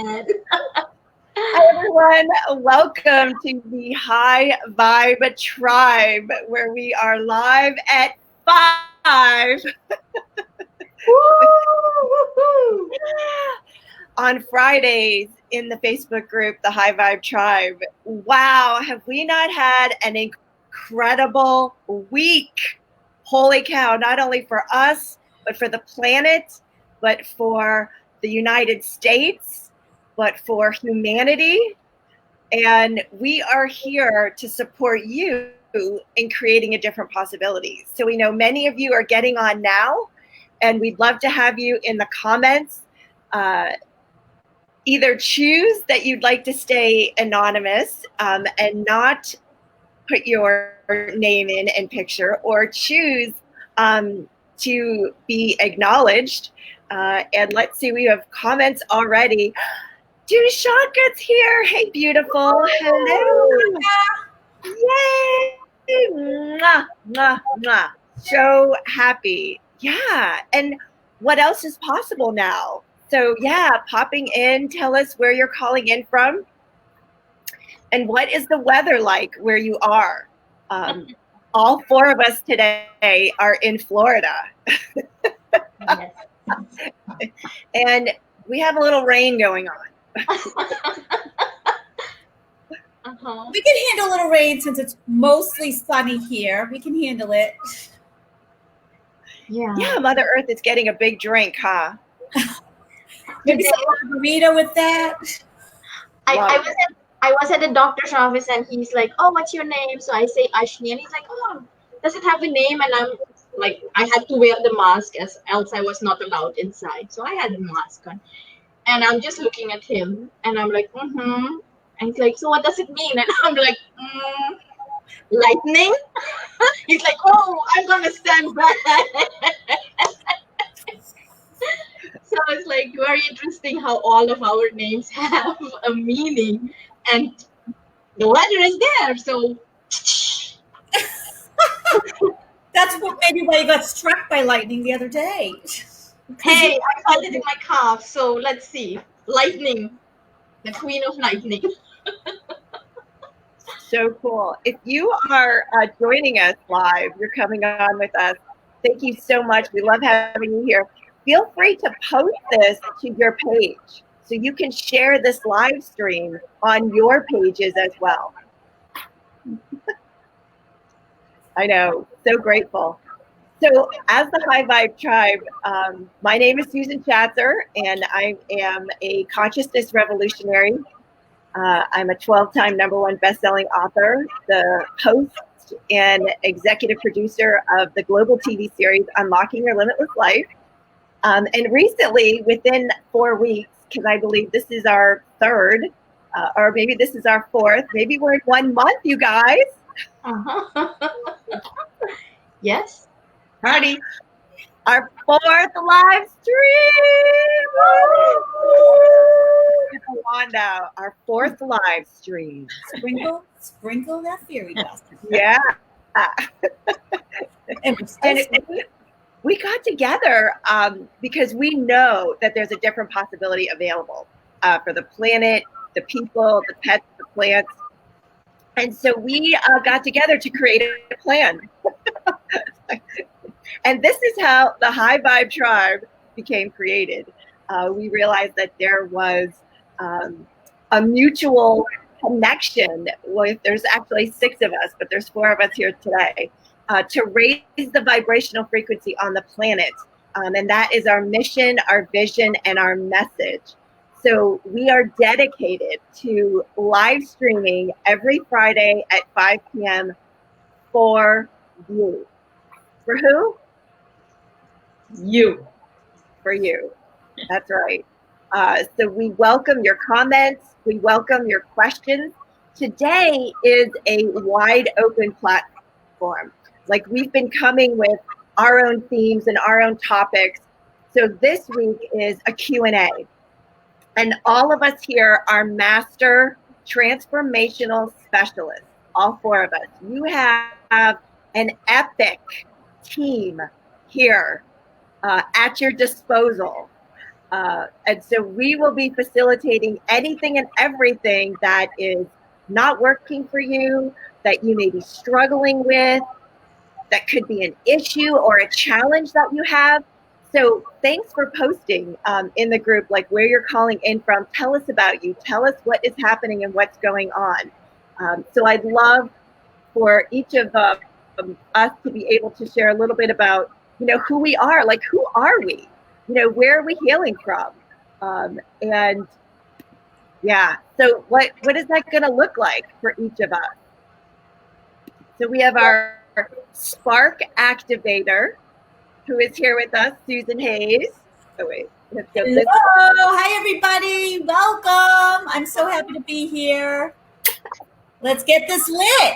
ahead. Hi, everyone. Welcome to the High Vibe Tribe, where we are live at 5 on Fridays in the Facebook group, the High Vibe Tribe. Wow, have we not had an incredible week? Holy cow, not only for us, but for the planet, but for the United States, but for humanity. And we are here to support you in creating a different possibility. So we know many of you are getting on now, and we'd love to have you in the comments. Either choose that you'd like to stay anonymous and not put your name in and picture, or choose to be acknowledged. And let's see, we have comments already. Dushaka's here. Hey, beautiful. Hello. Yay. Mwah, mwah, mwah. So happy. Yeah. And what else is possible now? So yeah, popping in, tell us where you're calling in from. And what is the weather like where you are? All 4 of us today are in Florida. Yes. And we have a little rain going on. We can handle a little rain since it's mostly sunny here. We can handle it. Yeah, Mother Earth is getting a big drink, huh? Maybe some margarita with that. I was at the doctor's office and he's like, "Oh, what's your name?" So I say Ashni, and he's like, "Oh, does it have a name?" And I'm like, I had to wear the mask, else I was not allowed inside. So I had the mask on, and I'm just looking at him, and I'm like, And he's like, "So what does it mean?" And I'm like, "Lightning." He's like, "Oh, I'm gonna stand back." So it's like very interesting how all of our names have a meaning, and the weather is there. So That's what maybe why you got struck by lightning the other day. hey, I felt it in my calf. So let's see, lightning, the queen of lightning. So cool. If you are joining us live, you're coming on with us. Thank you so much. We love having you here. Feel free to post this to your page so you can share this live stream on your pages as well. I know, so grateful. So as the High Vibe Tribe, my name is Susan Shatzer, and I am a consciousness revolutionary. I'm a 12-time #1 best-selling author, the host and executive producer of the global TV series Unlocking Your Limitless Life. And recently, within 4 weeks, because I believe this is our 3rd, or maybe this is our 4th, maybe we're in 1 month, you guys. Yes. Howdy. Our 4th live stream. Get the wand out. Our 4th live stream. Sprinkle that fairy dust. Yeah. And we got together because we know that there's a different possibility available for the planet, the people, the pets, the plants. And so we got together to create a plan. And this is how the High Vibe Tribe became created. We realized that there was a mutual connection there's actually 6 of us, but there's 4 of us here today, to raise the vibrational frequency on the planet. And that is our mission, our vision, and our message. So we are dedicated to live streaming every Friday at 5 p.m. for you. For who? You. For you. That's right. So we welcome your comments. We welcome your questions. Today is a wide open platform. Like, we've been coming with our own themes and our own topics. So this week is a Q&A. And all of us here are master transformational specialists, all 4 of us. You have an epic team here at your disposal. And so we will be facilitating anything and everything that is not working for you, that you may be struggling with, that could be an issue or a challenge that you have. So thanks for posting in the group, like where you're calling in from. Tell us about you. Tell us what is happening and what's going on. So I'd love for each of us to be able to share a little bit about, who we are. Like, who are we? Where are we healing from? And yeah, so what is that going to look like for each of us? So we have our Spark Activator, who is here with us, Susan Hayes. Oh, wait. Let's go Hello. Hi, everybody. Welcome. I'm so happy to be here. Let's get this lit.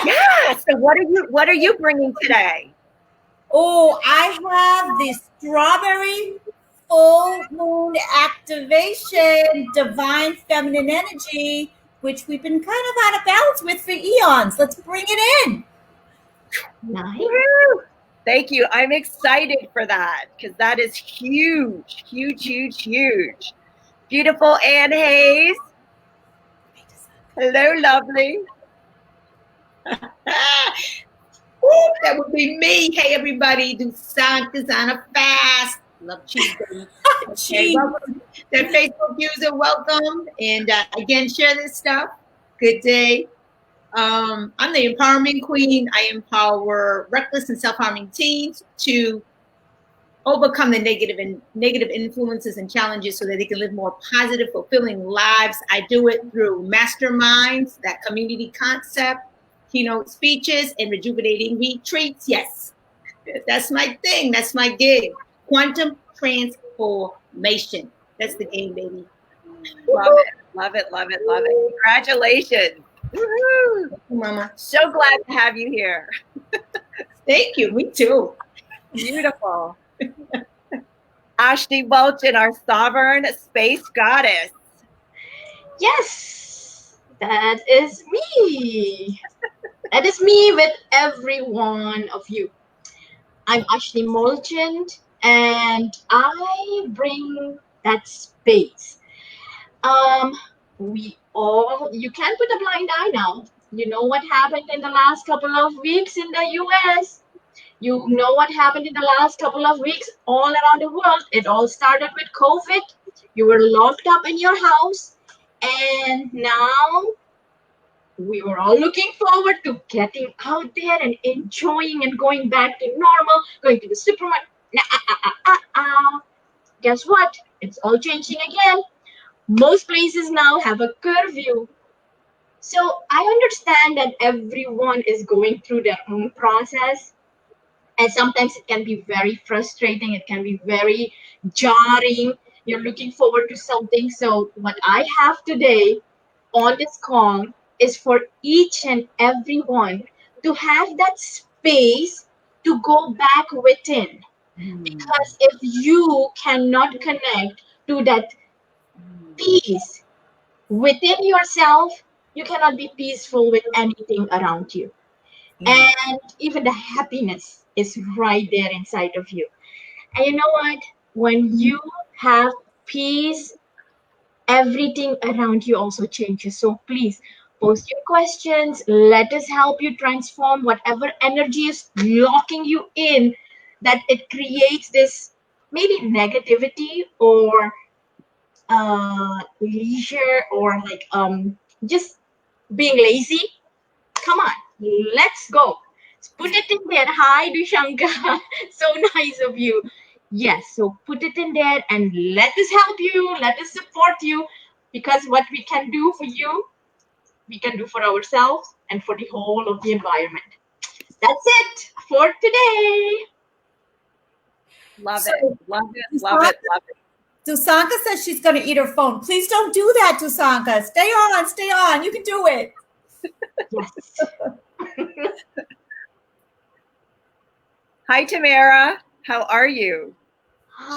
Yeah. So what are you bringing today? Oh, I have the strawberry full moon activation, divine feminine energy, which we've been kind of out of balance with for eons. Let's bring it in. Nice. Woo! Thank you. I'm excited for that because that is huge, huge, huge, huge. Beautiful Ann Hayes. Hello, lovely. That would be me. Hey, everybody, do Santa's on a fast. Love cheese. Okay, welcome. That Facebook user, welcome. And again, share this stuff. Good day. I'm the empowerment queen. I empower reckless and self-harming teens to overcome the negative influences and challenges so that they can live more positive, fulfilling lives. I do it through masterminds, that community concept, keynote speeches, and rejuvenating retreats. Yes, that's my thing. That's my gig. Quantum transformation. That's the game, baby. Love it. Love it. Love it. Love it. Congratulations. Woo-hoo. Thank you, Mama. So glad to have you here. Thank you. Me too. Beautiful. Ashni Mulchand, our sovereign space goddess. Yes, that is me. That is me with every one of you. I'm Ashni Mulchand, and I bring that space. You can't put a blind eye now. You know what happened in the last couple of weeks in the US. You know what happened in the last couple of weeks all around the world. It all started with COVID. You were locked up in your house, and now we were all looking forward to getting out there and enjoying and going back to normal, going to the supermarket. Guess what? It's all changing again. Most places now have a curfew. So I understand that everyone is going through their own process. And sometimes it can be very frustrating. It can be very jarring. You're looking forward to something. So what I have today on this call is for each and every one to have that space to go back within. Because if you cannot connect to that peace within yourself, you cannot be peaceful with anything around you. And even the happiness is right there inside of you. And you know what? When you have peace, everything around you also changes. So please post your questions. Let us help you transform whatever energy is locking you in, that it creates this maybe negativity or leisure or like just being lazy. Come on, let's go. Put it in there. Hi, Dushanka. So nice of you. Yes, so put it in there and let us help you. Let us support you, because what we can do for you, we can do for ourselves and for the whole of the environment. That's it for today. Love it. Love it. Love it. Love it. Dusanka says she's going to eat her phone. Please don't do that, Dusanka. Stay on, stay on. You can do it. Yes. Hi, Tamara. How are you?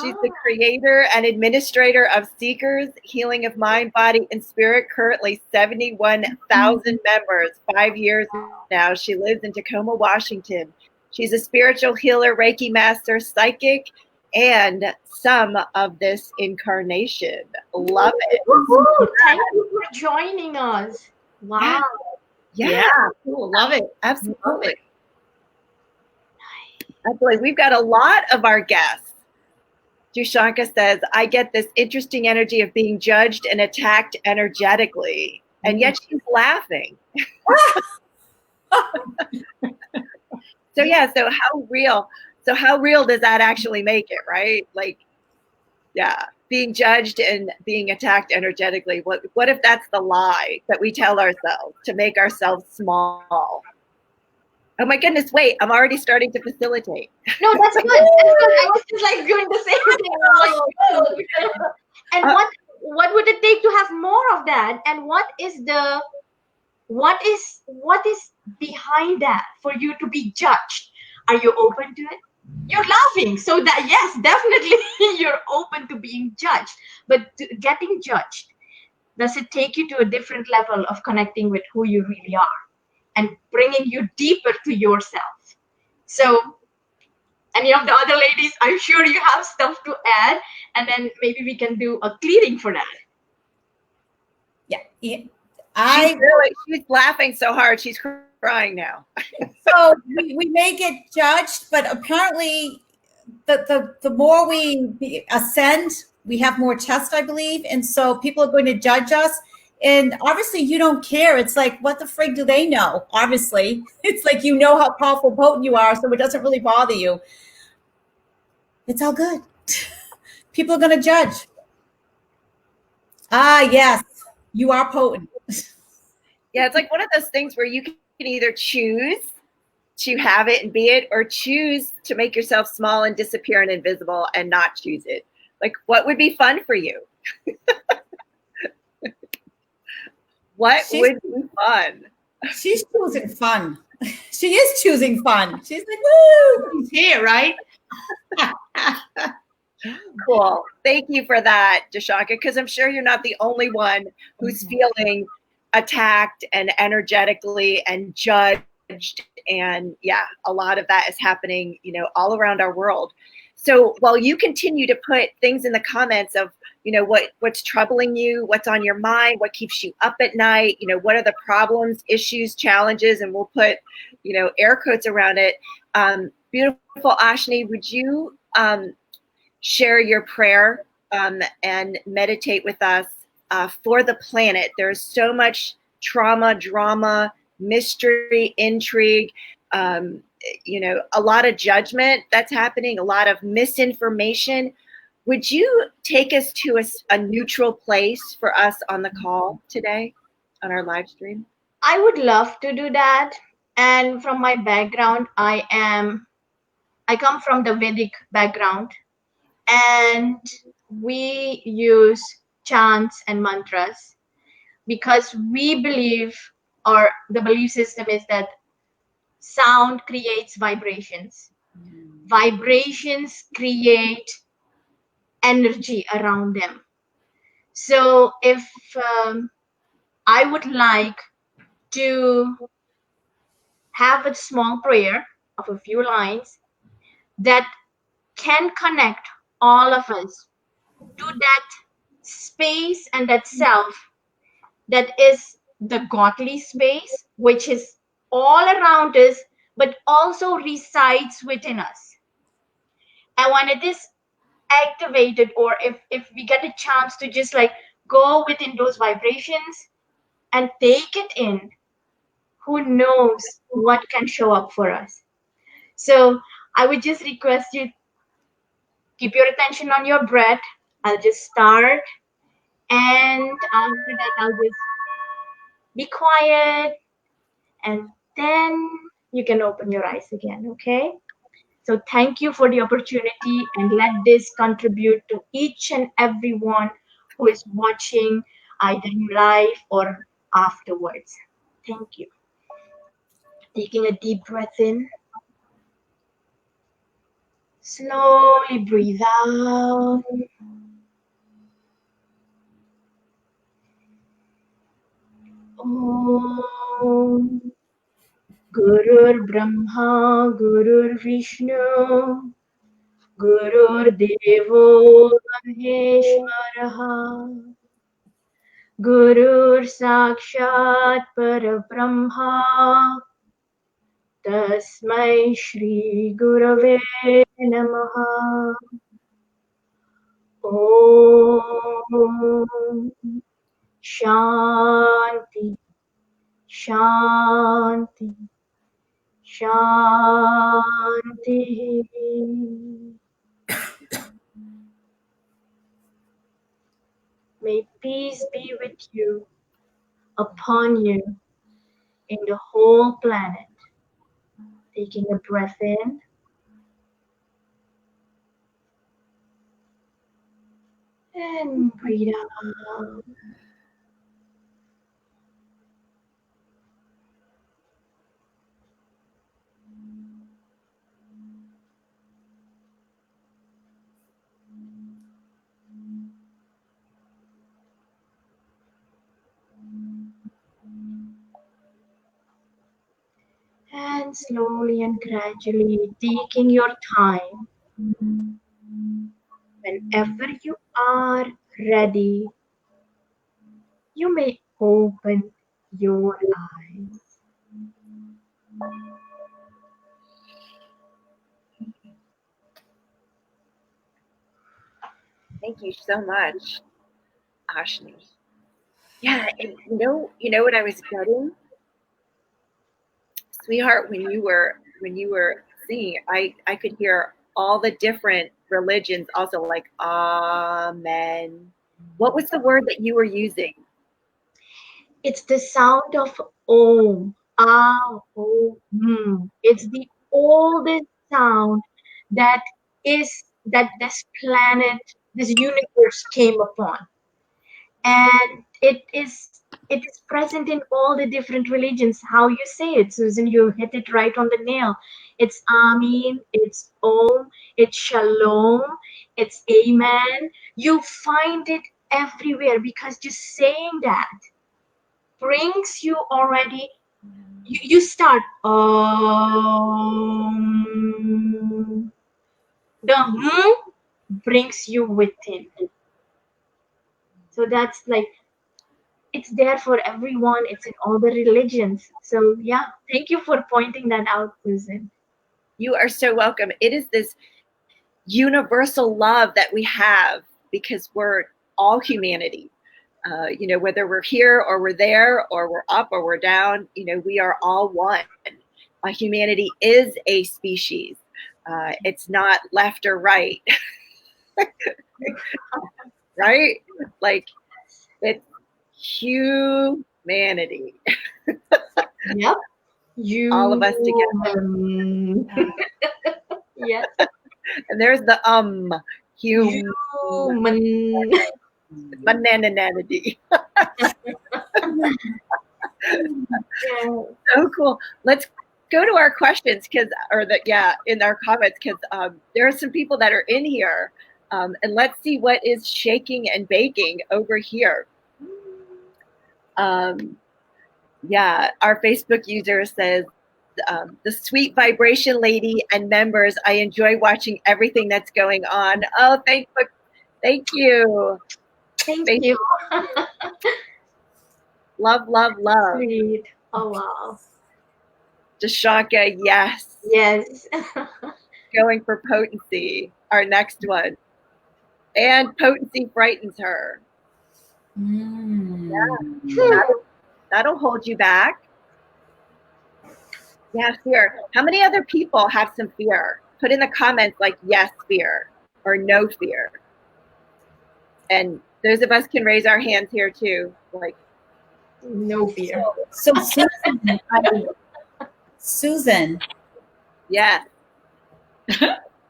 She's the creator and administrator of Seekers, Healing of Mind, Body, and Spirit, currently 71,000 members, 5 years now. She lives in Tacoma, Washington. She's a spiritual healer, Reiki master, psychic, and some of this incarnation. Love it. Woohoo! Thank you for joining us. Wow. Yeah, cool. Love it. absolutely. Absolutely. We've got a lot of our guests. Dushanka says, I get this interesting energy of being judged and attacked energetically. And yet she's laughing. So yeah, so how real does that actually make it, right? Like, yeah, being judged and being attacked energetically. What if that's the lie that we tell ourselves to make ourselves small? Oh my goodness, wait, I'm already starting to facilitate. No, that's good. That's good. I was just like doing the same thing. And what would it take to have more of that? And what is behind that for you to be judged? Are you open to it? You're laughing, so that yes, definitely you're open to being judged. But getting judged, does it take you to a different level of connecting with who you really are and bringing you deeper to yourself? So, any of the other ladies, I'm sure you have stuff to add, and then maybe we can do a clearing for that. Yeah. She's laughing so hard, she's crying now. So we may get judged, but apparently the more we ascend, we have more tests, I believe. And so people are going to judge us. And obviously you don't care. It's like, what the frig do they know? Obviously. It's like, you know how powerful, potent you are, so it doesn't really bother you. It's all good. People are going to judge. Ah, yes, you are potent. Yeah, it's like one of those things where you can either choose to have it and be it, or choose to make yourself small and disappear and invisible and not choose it. Like, what would be fun for you? What would be fun? She's choosing fun. She is choosing fun. She's like, woo! She's here, right? Cool. Thank you for that, Dushanka, because I'm sure you're not the only one who's feeling attacked and energetically and judged. And yeah, a lot of that is happening, all around our world. So while you continue to put things in the comments of, what's troubling you, what's on your mind, what keeps you up at night, what are the problems, issues, challenges, and we'll put, air quotes around it. Beautiful Ashni, would you share your prayer and meditate with us for the planet? There's so much trauma, drama, mystery, intrigue, a lot of judgment that's happening, a lot of misinformation. Would you take us to a neutral place for us on the call today, on our live stream? I would love to do that. And from my background, I come from the Vedic background, and we use chants and mantras because we believe, or the belief system is that sound creates vibrations. Vibrations create energy around them. So if I would like to have a small prayer of a few lines that can connect all of us to that space and that self that is the godly space, which is all around us, but also resides within us. And when it is activated, or if we get a chance to just like go within those vibrations and take it in, who knows what can show up for us. So I would just request you keep your attention on your breath. I'll just start, and after that I'll just be quiet, and then you can open your eyes again. Okay, so thank you for the opportunity, and let this contribute to each and everyone who is watching either in live or afterwards. Thank you. Taking a deep breath in, slowly breathe out. Om Gurur Brahma Gurur Vishnu गुरुर्देवो महेश्वरः गुरुर्साक्षात् परब्रह्मा तस्मै श्रीगुरवे नमः ॐ शान्ति शान्ति शान्तिः May peace be with you, upon you, in the whole planet. Taking a breath in. And breathe out. And slowly and gradually taking your time. Whenever you are ready, you may open your eyes. Thank you so much, Ashni. Yeah, and you know what I was getting, sweetheart, when you were singing, I could hear all the different religions also, like Amen. What was the word that you were using? It's the sound of Om. Ah, Om. It's the oldest sound that this planet, this universe came upon. And it is present in all the different religions. How you say it, Susan, you hit it right on the nail. It's Amin, it's Om, it's Shalom, it's Amen. You find it everywhere because just saying that brings you already, you start the brings you within. So that's like, it's there for everyone. It's in all the religions. So yeah, thank you for pointing that out, Susan. You are so welcome. It is this universal love that we have because we're all humanity. Whether we're here or we're there or we're up or we're down, we are all one. Humanity is a species. It's not left or right. Right? Like, it's humanity. Yep. All of us together. Yes. And there's the human. Bananity. So cool. Let's go to our questions in our comments, because there are some people that are in here, and let's see what is shaking and baking over here. Our Facebook user says, the sweet vibration lady and members, I enjoy watching everything that's going on. Oh, thank you. Thank you. Love, love, love. Sweet. Oh, wow. Dashaka, yes. Yes. Going for potency, our next one. And potency frightens her. Yeah. That'll hold you back. Yeah, fear. How many other people have some fear? Put in the comments like yes, fear, or no fear. And those of us can raise our hands here too. Like, no fear. So Susan. Yeah.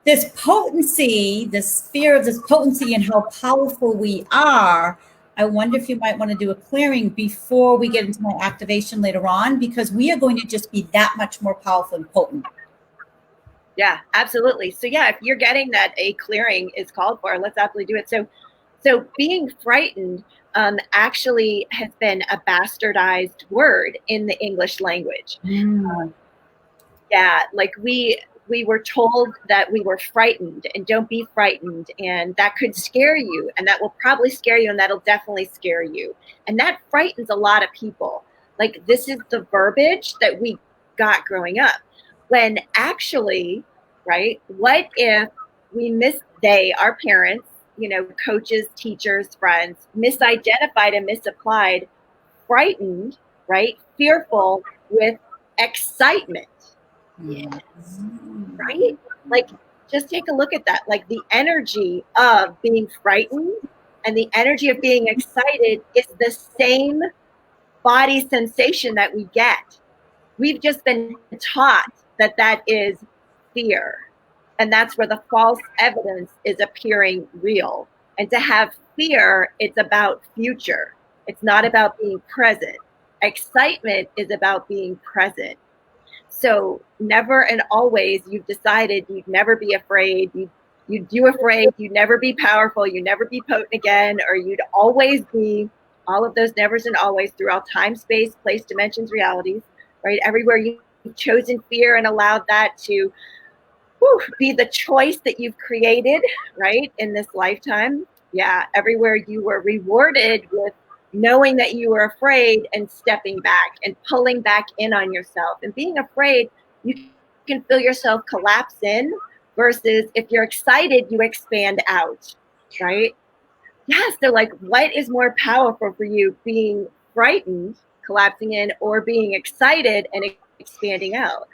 This potency, this fear of this potency and how powerful we are, I wonder if you might want to do a clearing before we get into my activation later on, because we are going to just be that much more powerful and potent. Yeah, absolutely. So yeah, if you're getting that a clearing is called for, let's absolutely do it. So being frightened actually has been a bastardized word in the English language. Yeah, like we were told that we were frightened, and don't be frightened, and that could scare you, and that will probably scare you, and that'll definitely scare you. And that frightens a lot of people. Like, this is the verbiage that we got growing up. When actually, right, what if our parents, coaches, teachers, friends, misidentified and misapplied frightened, right, fearful with excitement. Yes. Right? Like, just take a look at that. Like, the energy of being frightened and the energy of being excited is the same body sensation that we get. We've just been taught that that is fear. And that's where the false evidence is appearing real. And to have fear, it's about future. It's not about being present. Excitement is about being present. So never and always, you've decided you'd never be afraid. You'd do afraid. You'd never be powerful. You'd never be potent again, or you'd always be all of those nevers and always throughout time, space, place, dimensions, realities, right? Everywhere you've chosen fear and allowed that to be the choice that you've created, right, in this lifetime. Yeah, everywhere you were rewarded with knowing that you were afraid and stepping back and pulling back in on yourself. And being afraid, you can feel yourself collapse in, versus if you're excited, you expand out, right? Yeah, so like, what is more powerful for you, being frightened, collapsing in, or being excited and expanding out?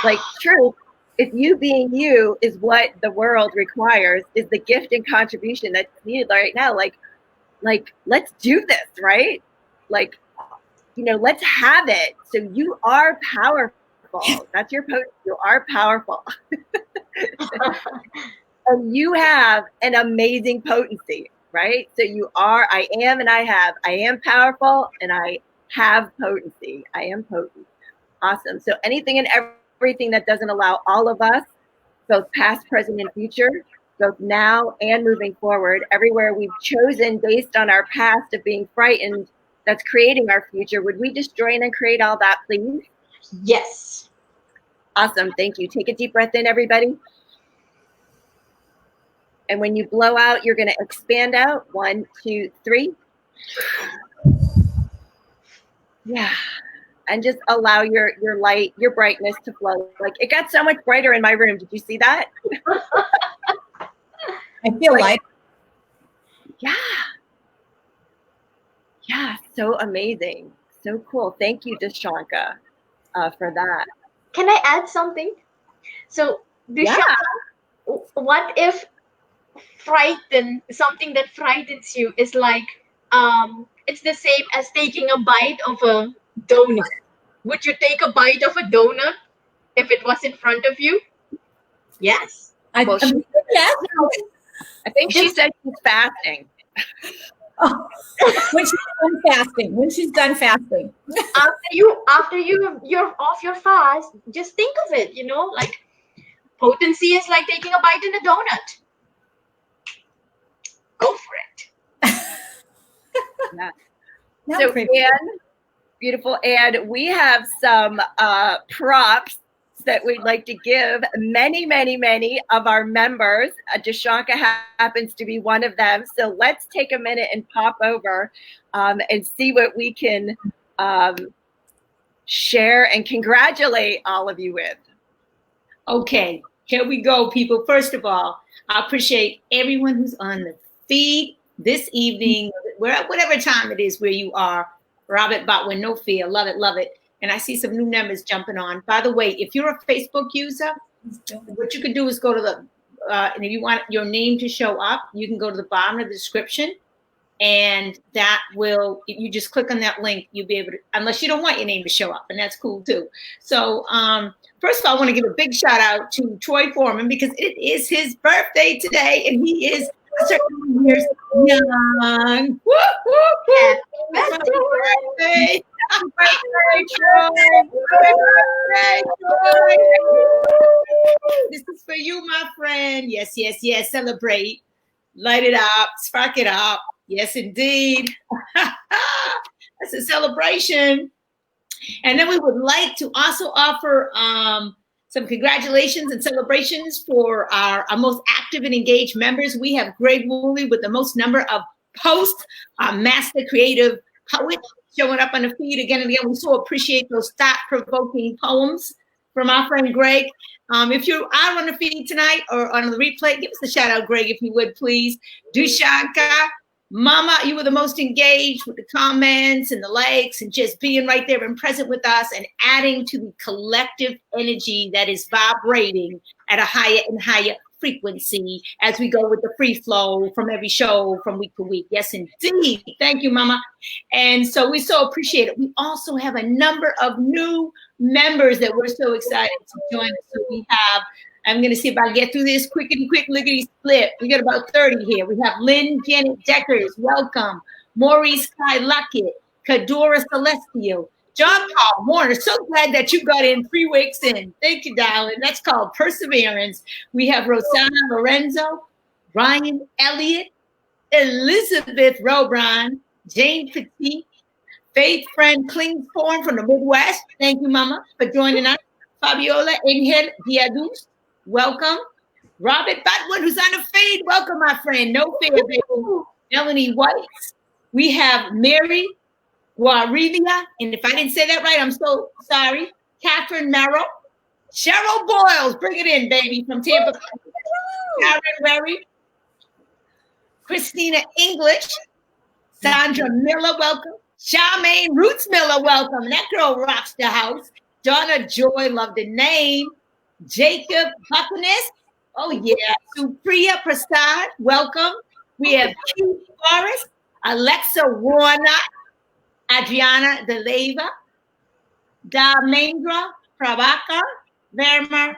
Like, truth, if you being you is what the world requires, is the gift and contribution that's needed right now. Like, let's do this, right? Like, let's have it. So you are powerful. That's your potency. You are powerful. And you have an amazing potency, right? So you are, I am, and I have. I am powerful, and I have potency. I am potent. Awesome. So anything and everything that doesn't allow all of us, both past, present, and future, both now and moving forward, everywhere we've chosen based on our past of being frightened, that's creating our future, would we destroy and then create all that, please? Yes. Awesome. Thank you. Take a deep breath in, everybody. And when you blow out, you're going to expand out. 1, 2, 3. Yeah. And just allow your light, your brightness to flow. Like, it got so much brighter in my room. Did you see that? I feel like, yeah. Yeah, so amazing. So cool. Thank you, Dashanka, for that. Can I add something? So, Dushanka, what if something that frightens you is like, it's the same as taking a bite of a donut. Would you take a bite of a donut if it was in front of you? Yes. Well, yes. I think she said she's fasting. Oh, when she's done fasting. After you're off your fast, just think of it, like, potency is like taking a bite in a donut. Go for it. Yeah. So, Anne, beautiful Anne, we have some props that we'd like to give many, many, many of our members. Dashanka happens to be one of them. So let's take a minute and pop over and see what we can share and congratulate all of you with. Okay, here we go, people. First of all, I appreciate everyone who's on the feed this evening, whatever time it is where you are. Robert Botwin, no fear. Love it, love it. And I see some new members jumping on. By the way, if you're a Facebook user, what you can do is go to the, and if you want your name to show up, you can go to the bottom of the description. And that will, if you just click on that link, you'll be able to, unless you don't want your name to show up, and that's cool too. So first of all, I want to give a big shout out to Troy Foreman, because it is his birthday today, and he is 30 years young. Woo, woo, woo. Happy birthday. Happy birthday, Troy. Happy birthday, Troy. This is for you, my friend. Yes, yes, yes. Celebrate. Light it up. Spark it up. Yes, indeed. That's a celebration. And then we would like to also offer some congratulations and celebrations for our most active and engaged members. We have Greg Woolley with the most number of posts, our master creative poet, showing up on the feed again and again. We so appreciate those thought-provoking poems from our friend Greg. If you are on the feed tonight or on the replay, give us a shout out, Greg, if you would, please. Dushanka, Mama, you were the most engaged with the comments and the likes and just being right there and present with us and adding to the collective energy that is vibrating at a higher and higher frequency as we go with the free flow from every show from week to week. Yes, indeed. Thank you, Mama. And so we so appreciate it. We also have a number of new members that we're so excited to join us. So we have, I'm going to see if I can get through this quick, lickety split. We got about 30 here. We have Lynn Janet Deckers, welcome. Maurice Kai Luckett, Kadora Celestial, John Paul Warner. So glad that you got in 3 weeks in. Thank you, darling. That's called perseverance. We have Rosanna Lorenzo, Brian Elliott, Elizabeth Robron, Jane Petit, Faith Friend Klingthorn from the Midwest. Thank you, Mama, for joining us. Fabiola Angel Diadus, welcome. Robert Butwood, who's on the feed. Welcome, my friend. No fear, baby. Melanie White. We have Mary Guarilia. And if I didn't say that right, I'm so sorry. Catherine Merrill. Cheryl Boyles. Bring it in, baby, from Tampa Bay. Karen Berry. Christina English. Sandra Miller, welcome. Charmaine Roots Miller, welcome. That girl rocks the house. Donna Joy, love the name. Jacob Buckiness. Oh, yeah. Supriya Prasad, welcome. We have Keith Forrest, Alexa Warnock, Adriana DeLeva, Dharmendra Prabhakar, Verma,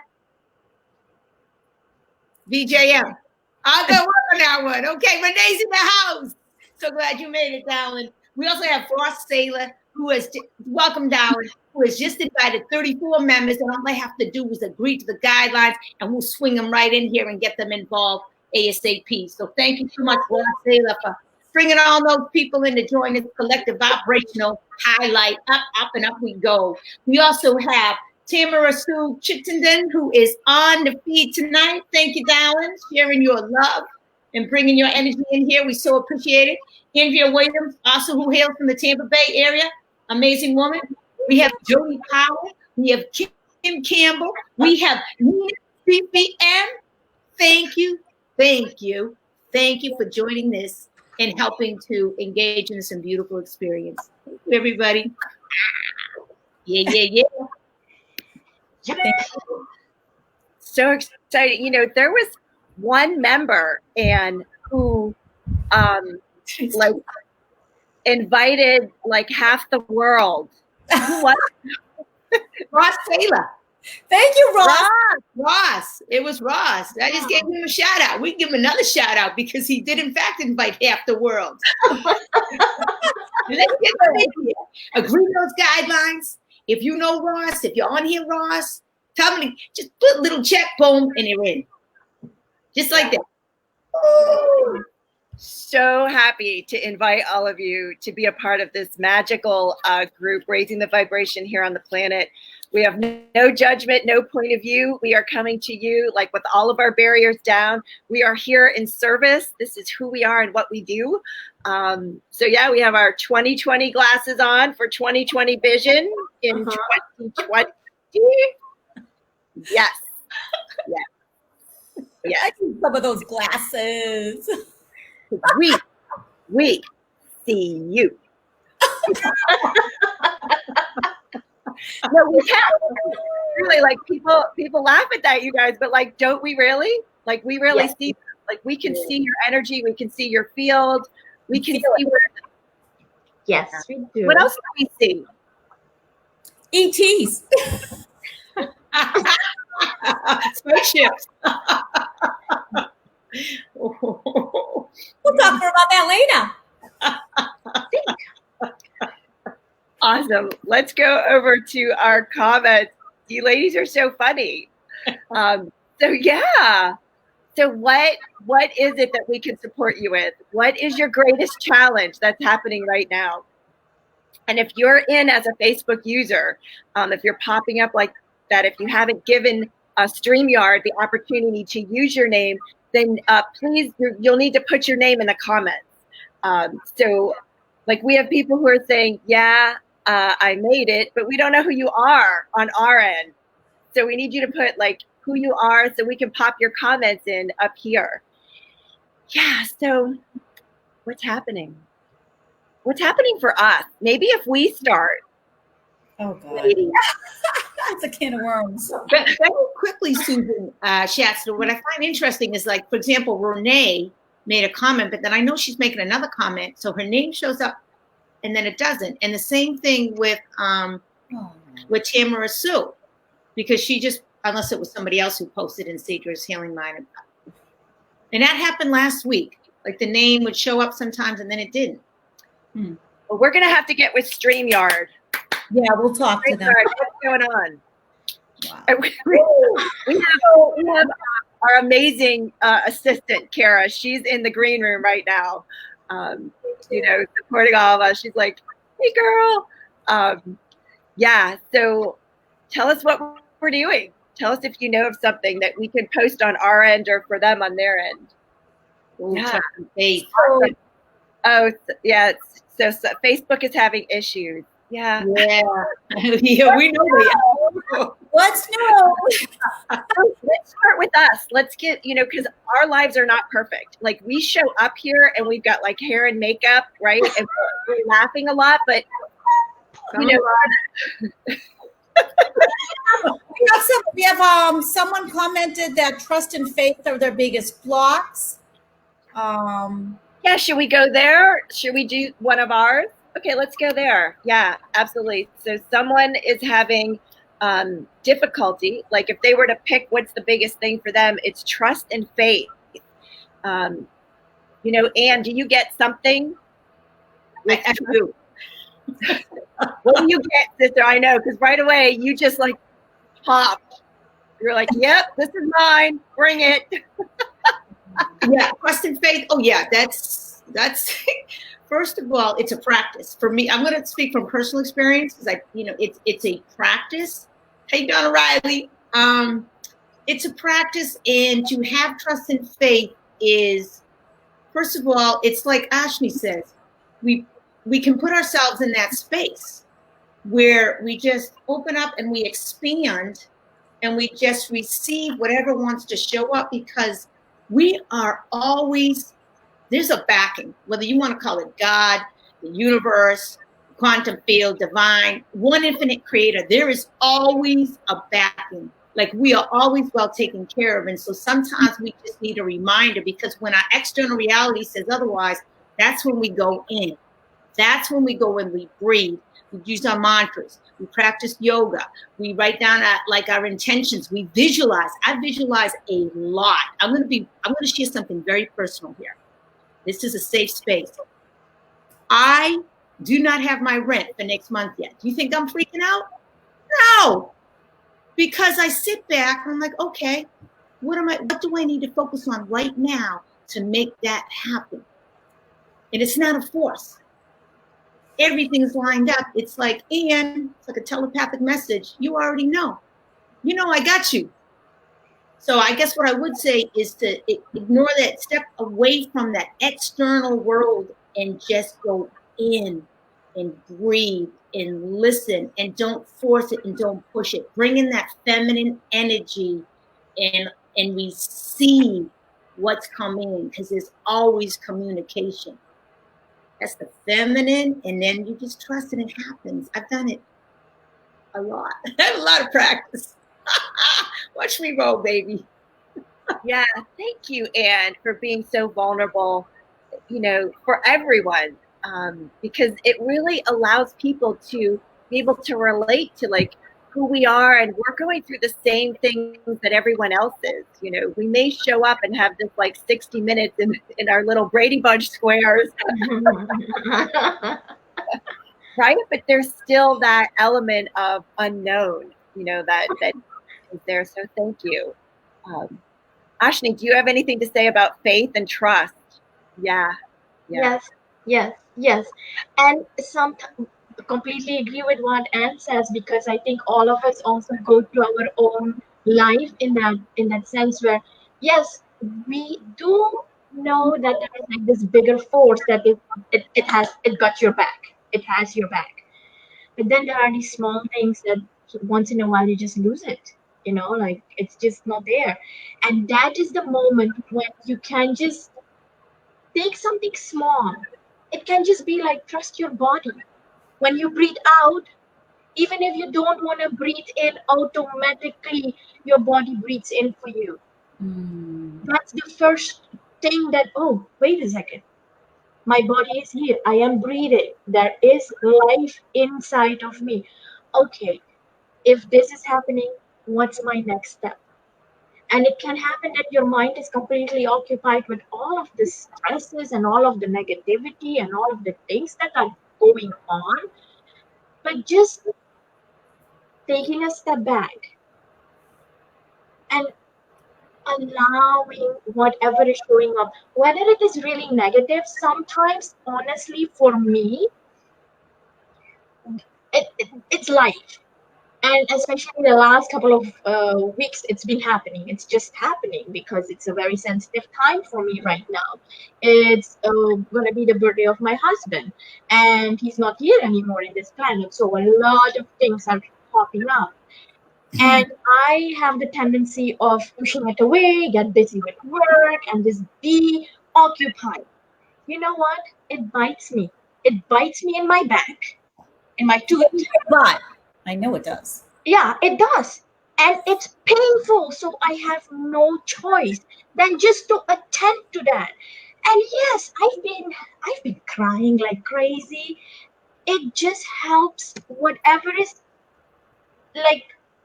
VJM. I'll go work on that one. Okay, Renee's in the house. So glad you made it, darling. We also have Frost Saylor, who is, welcome, darling, who has just invited 34 members, and all they have to do is agree to the guidelines, and we'll swing them right in here and get them involved ASAP. So thank you so much, Frost Saylor, for bringing all those people in to join this collective vibrational highlight. Up, and up we go. We also have Tamara Sue Chittenden, who is on the feed tonight. Thank you, darling, sharing your love and bringing your energy in here. We so appreciate it. Andrea Williams, also who hails from the Tampa Bay area. Amazing woman. We have Jody Powell. We have Kim Campbell. We have Nina CPM. Thank you. Thank you. Thank you for joining this and helping to engage in some beautiful experience. Thank you, everybody. Yeah. So excited. You know, there was one member and who like invited like half the world. What? Ross Taylor. Thank you, Ross. Ross. It was Ross. I just gave him a shout out. We can give him another shout out because he did in fact invite half the world. Let's get them in here. Agree to those guidelines. If you know Ross, if you're on here, Ross, tell me, just put a little check, boom, and they're in. Just like that. Ooh. So happy to invite all of you to be a part of this magical group, raising the vibration here on the planet. We have no judgment, no point of view. We are coming to you like with all of our barriers down. We are here in service. This is who we are and what we do. So yeah, we have our 2020 glasses on for 2020 vision in 2020. Yes. Yes. I need some of those glasses. We see you. No, we can't. Really, like people laugh at that, you guys, but like, don't we really? Like, we really see, like, we can see your energy, we can see your field, we can see where. Yes, we do. What else do we see? ETs. Spaceships. We'll talk more about that later. Awesome. Let's go over to our comments. You ladies are so funny. So yeah. So what is it that we can support you with? What is your greatest challenge that's happening right now? And if you're in as a Facebook user, if you're popping up like that if you haven't given StreamYard the opportunity to use your name, then please, you'll need to put your name in the comments. So like we have people who are saying, yeah, I made it, but we don't know who you are on our end. So we need you to put like who you are so we can pop your comments in up here. Yeah, so what's happening? What's happening for us? Maybe if we start. Oh, God. Ladies. That's a can of worms. Very quickly, Susan Shatzer, what I find interesting is, like, for example, Renee made a comment, but then I know she's making another comment, so her name shows up and then it doesn't. And the same thing with Tamara Sue, because she just, unless it was somebody else who posted in Sadra's Healing Mind. And that happened last week. Like the name would show up sometimes and then it didn't. Well, we're going to have to get with StreamYard. Yeah, we'll talk to them. What's going on? Wow. We have our amazing assistant, Kara. She's in the green room right now, supporting all of us. She's like, hey, girl. Yeah, so tell us what we're doing. Tell us if you know of something that we can post on our end or for them on their end. Yeah. Yeah. So Facebook is having issues. Yeah. Yeah, we know that. What's new? Let's start with us. Let's get, because our lives are not perfect. Like we show up here and we've got like hair and makeup, right? And we're laughing a lot, but we have someone commented that trust and faith are their biggest blocks. Yeah, should we go there? Should we do one of ours? Okay, let's go there. Yeah, absolutely. So someone is having difficulty. Like if they were to pick what's the biggest thing for them, it's trust and faith. Anne, do you get something? I do. What do you get, sister? I know, because right away you just like popped. You're like, yep, this is mine. Bring it. Yeah, trust and faith. Oh yeah, that's first of all, it's a practice for me. I'm going to speak from personal experience because it's a practice. Hey, Donna Riley. It's a practice, and to have trust and faith is, first of all, it's like Ashni says, we can put ourselves in that space where we just open up and we expand and we just receive whatever wants to show up, because we are always, there's a backing, whether you want to call it God, the universe, quantum field, divine, one infinite creator. There is always a backing. Like we are always well taken care of. And so sometimes we just need a reminder, because when our external reality says otherwise, that's when we go in. That's when we go and we breathe. We use our mantras. We practice yoga. We write down our intentions. We visualize. I visualize a lot. I'm going to share something very personal here. This is a safe space. I do not have my rent for next month yet. Do you think I'm freaking out? No. Because I sit back and I'm like, okay, what do I need to focus on right now to make that happen? And it's not a force. Everything's lined up. It's like, Ian, it's like a telepathic message. You already know. I got you. So I guess what I would say is to ignore that, step away from that external world and just go in and breathe and listen, and don't force it and don't push it. Bring in that feminine energy and receive what's coming, because there's always communication. That's the feminine, and then you just trust it, it happens. I've done it a lot. I have a lot of practice. Watch me roll, baby. Yeah, thank you, Anne, for being so vulnerable, for everyone, because it really allows people to be able to relate to like who we are, and we're going through the same things that everyone else is. We may show up and have this like 60 minutes in our little Brady Bunch squares, right? But there's still that element of unknown, that is there. So thank you. Ashni, do you have anything to say about faith and trust? Yeah. Yes. And completely agree with what Anne says, because I think all of us also go through our own life in that sense where, yes, we do know that there is like this bigger force that it got your back. It has your back. But then there are these small things that once in a while you just lose it. Like it's just not there. And that is the moment when you can just take something small. It can just be like trust your body. When you breathe out, even if you don't want to breathe in, automatically your body breathes in for you. That's the first thing that, oh, wait a second. My body is here. I am breathing. There is life inside of me. Okay, if this is happening, what's my next step? And it can happen that your mind is completely occupied with all of the stresses and all of the negativity and all of the things that are going on. But just taking a step back and allowing whatever is showing up, whether it is really negative, sometimes, honestly, for me, it's life. And especially the last couple of weeks, it's been happening. It's just happening because it's a very sensitive time for me right now. It's going to be the birthday of my husband, and he's not here anymore in this planet. So a lot of things are popping up. And I have the tendency of pushing it away, get busy with work, and just be occupied. You know what? It bites me. It bites me in my back, in my tooth. But I know it does. Yeah, it does. And it's painful. So I have no choice than just to attend to that. And yes, I've been crying like crazy. It just helps whatever is like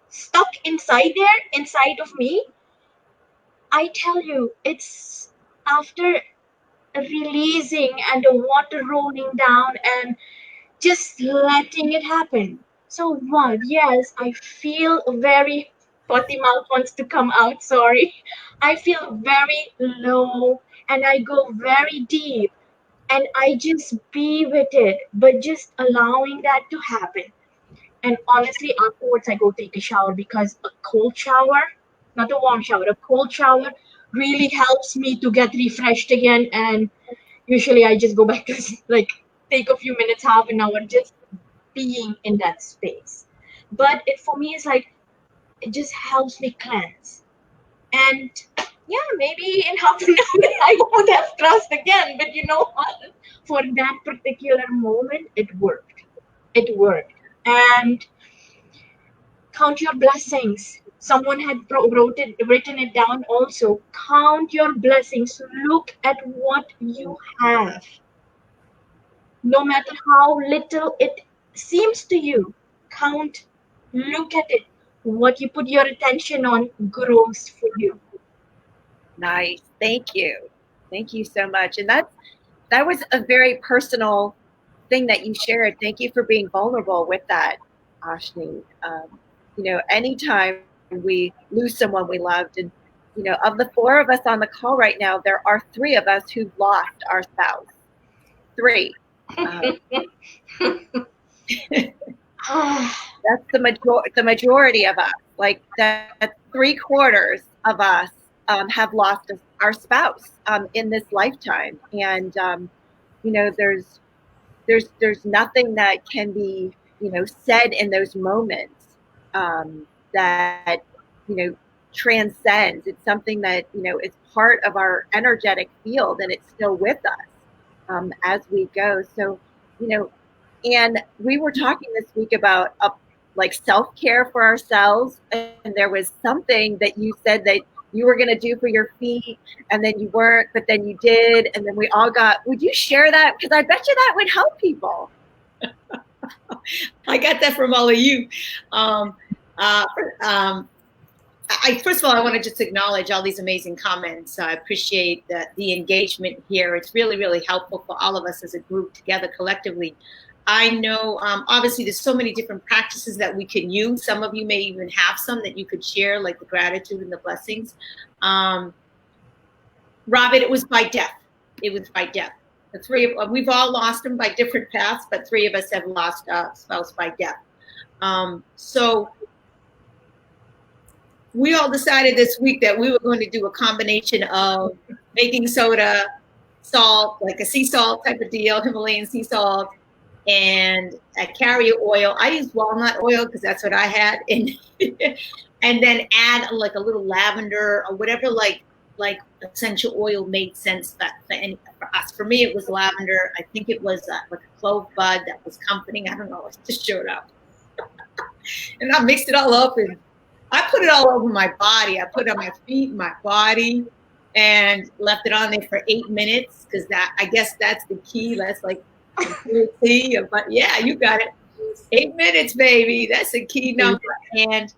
stuck inside there, inside of me. I tell you, it's after releasing and the water rolling down and just letting it happen. So what? Yes, I feel very potty mouth wants to come out, sorry. I feel very low and I go very deep and I just be with it, but just allowing that to happen. And honestly, afterwards, I go take a shower because a cold shower, not a warm shower, a cold shower really helps me to get refreshed again. And usually I just go back to like take a few minutes, half an hour, just being in that space. But it for me is like it just helps me cleanse. And yeah, maybe in half an hour I won't have trust again. But you know what? For that particular moment, it worked. It worked. And count your blessings. Someone had written it down also. Count your blessings. Look at what you have. No matter how little it seems to you, count, look at it. What you put your attention on grows for you. Nice. Thank you. Thank you so much. And that was a very personal thing that you shared. Thank you for being vulnerable with that, Ashni. Anytime we lose someone we loved, and of the four of us on the call right now, there are three of us who've lost our spouse. Three. That's the majority of us. Like that, 3/4 of us have lost our spouse in this lifetime, and there's nothing that can be said in those moments that transcends. It's something that is part of our energetic field, and it's still with us as we go. So and we were talking this week about like self-care for ourselves, and there was something that you said that you were going to do for your feet, and then you weren't, but then you did, and then we all would you share that? Because I bet you that would help people. I got that from all of you. First of all, I want to just acknowledge all these amazing comments. I appreciate the engagement here. It's really, really helpful for all of us as a group together collectively. I know, obviously, there's so many different practices that we can use. Some of you may even have some that you could share, like the gratitude and the blessings. Robin, it was by death. It was by death. The three of we've all lost them by different paths, but 3 of us have lost a spouse by death. So we all decided this week that we were going to do a combination of baking soda, salt, like a sea salt type of deal, Himalayan sea salt, and a carrier oil. I used walnut oil because that's what I had, and and then add like a little lavender or whatever, like essential oil made sense for us. For me, it was lavender. I think it was like a clove bud that was comforting. I don't know. It just showed up, and I mixed it all up, and I put it all over my body. I put it on my feet, my body, and left it on there for 8 minutes because I guess that's the key. That's like, but yeah, you got it. 8 minutes, baby. That's a key number. And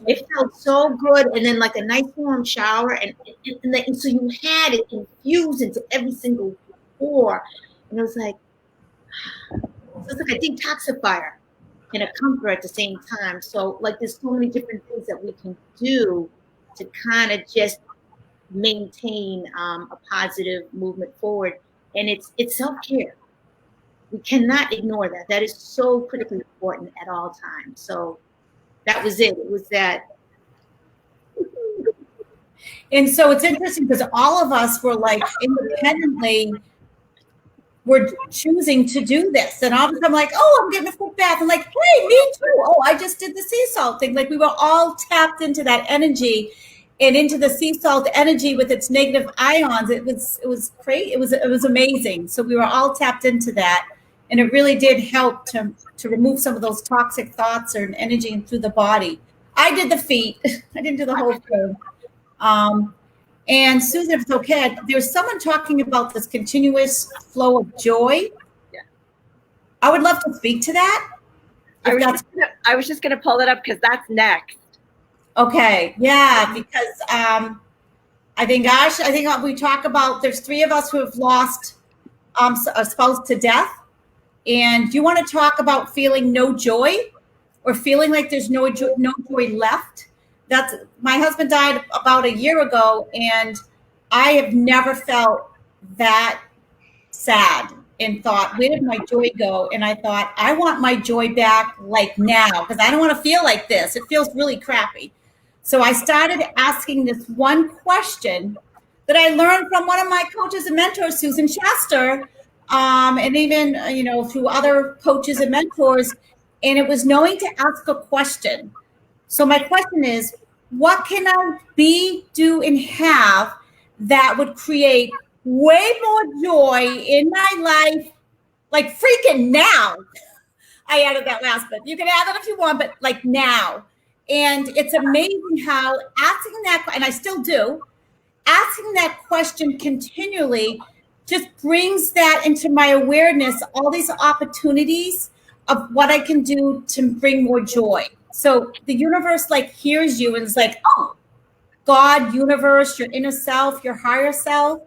it felt so good. And then like a nice warm shower. And so you had it infused into every single pore. And it was like a detoxifier and a comfort at the same time. So like there's so many different things that we can do to kind of just maintain a positive movement forward. And it's self-care. We cannot ignore that. That is so critically important at all times. So that was it. It was that. And so it's interesting because all of us were like independently, we're choosing to do this. And all of a sudden I'm like, oh, I'm getting a foot bath. I'm like, hey, me too. Oh, I just did the sea salt thing. Like we were all tapped into that energy and into the sea salt energy with its negative ions. It was great. It was amazing. So we were all tapped into that. And it really did help to remove some of those toxic thoughts or energy through the body. I did the feet. I didn't do the whole thing. And Susan, if it's okay, there's someone talking about this continuous flow of joy. Yeah. I would love to speak to that. I was just gonna pull it up because that's next. Okay, yeah, because I think we talk about, there's 3 of us who have lost a spouse to death. And you want to talk about feeling no joy or feeling like there's no joy left? My husband died about a year ago, and I have never felt that sad and thought, where did my joy go? And I thought, I want my joy back like now because I don't want to feel like this. It feels really crappy. So I started asking this one question that I learned from one of my coaches and mentors, Susan Shatzer, and even, through other coaches and mentors, and it was knowing to ask a question. So my question is, what can I be, do, and have that would create way more joy in my life, like freaking now? I added that last bit. You can add that if you want, but like now. And it's amazing how asking that, and I still do, asking that question continually just brings that into my awareness, all these opportunities of what I can do to bring more joy. So the universe like hears you and is like, oh, God, universe, your inner self, your higher self.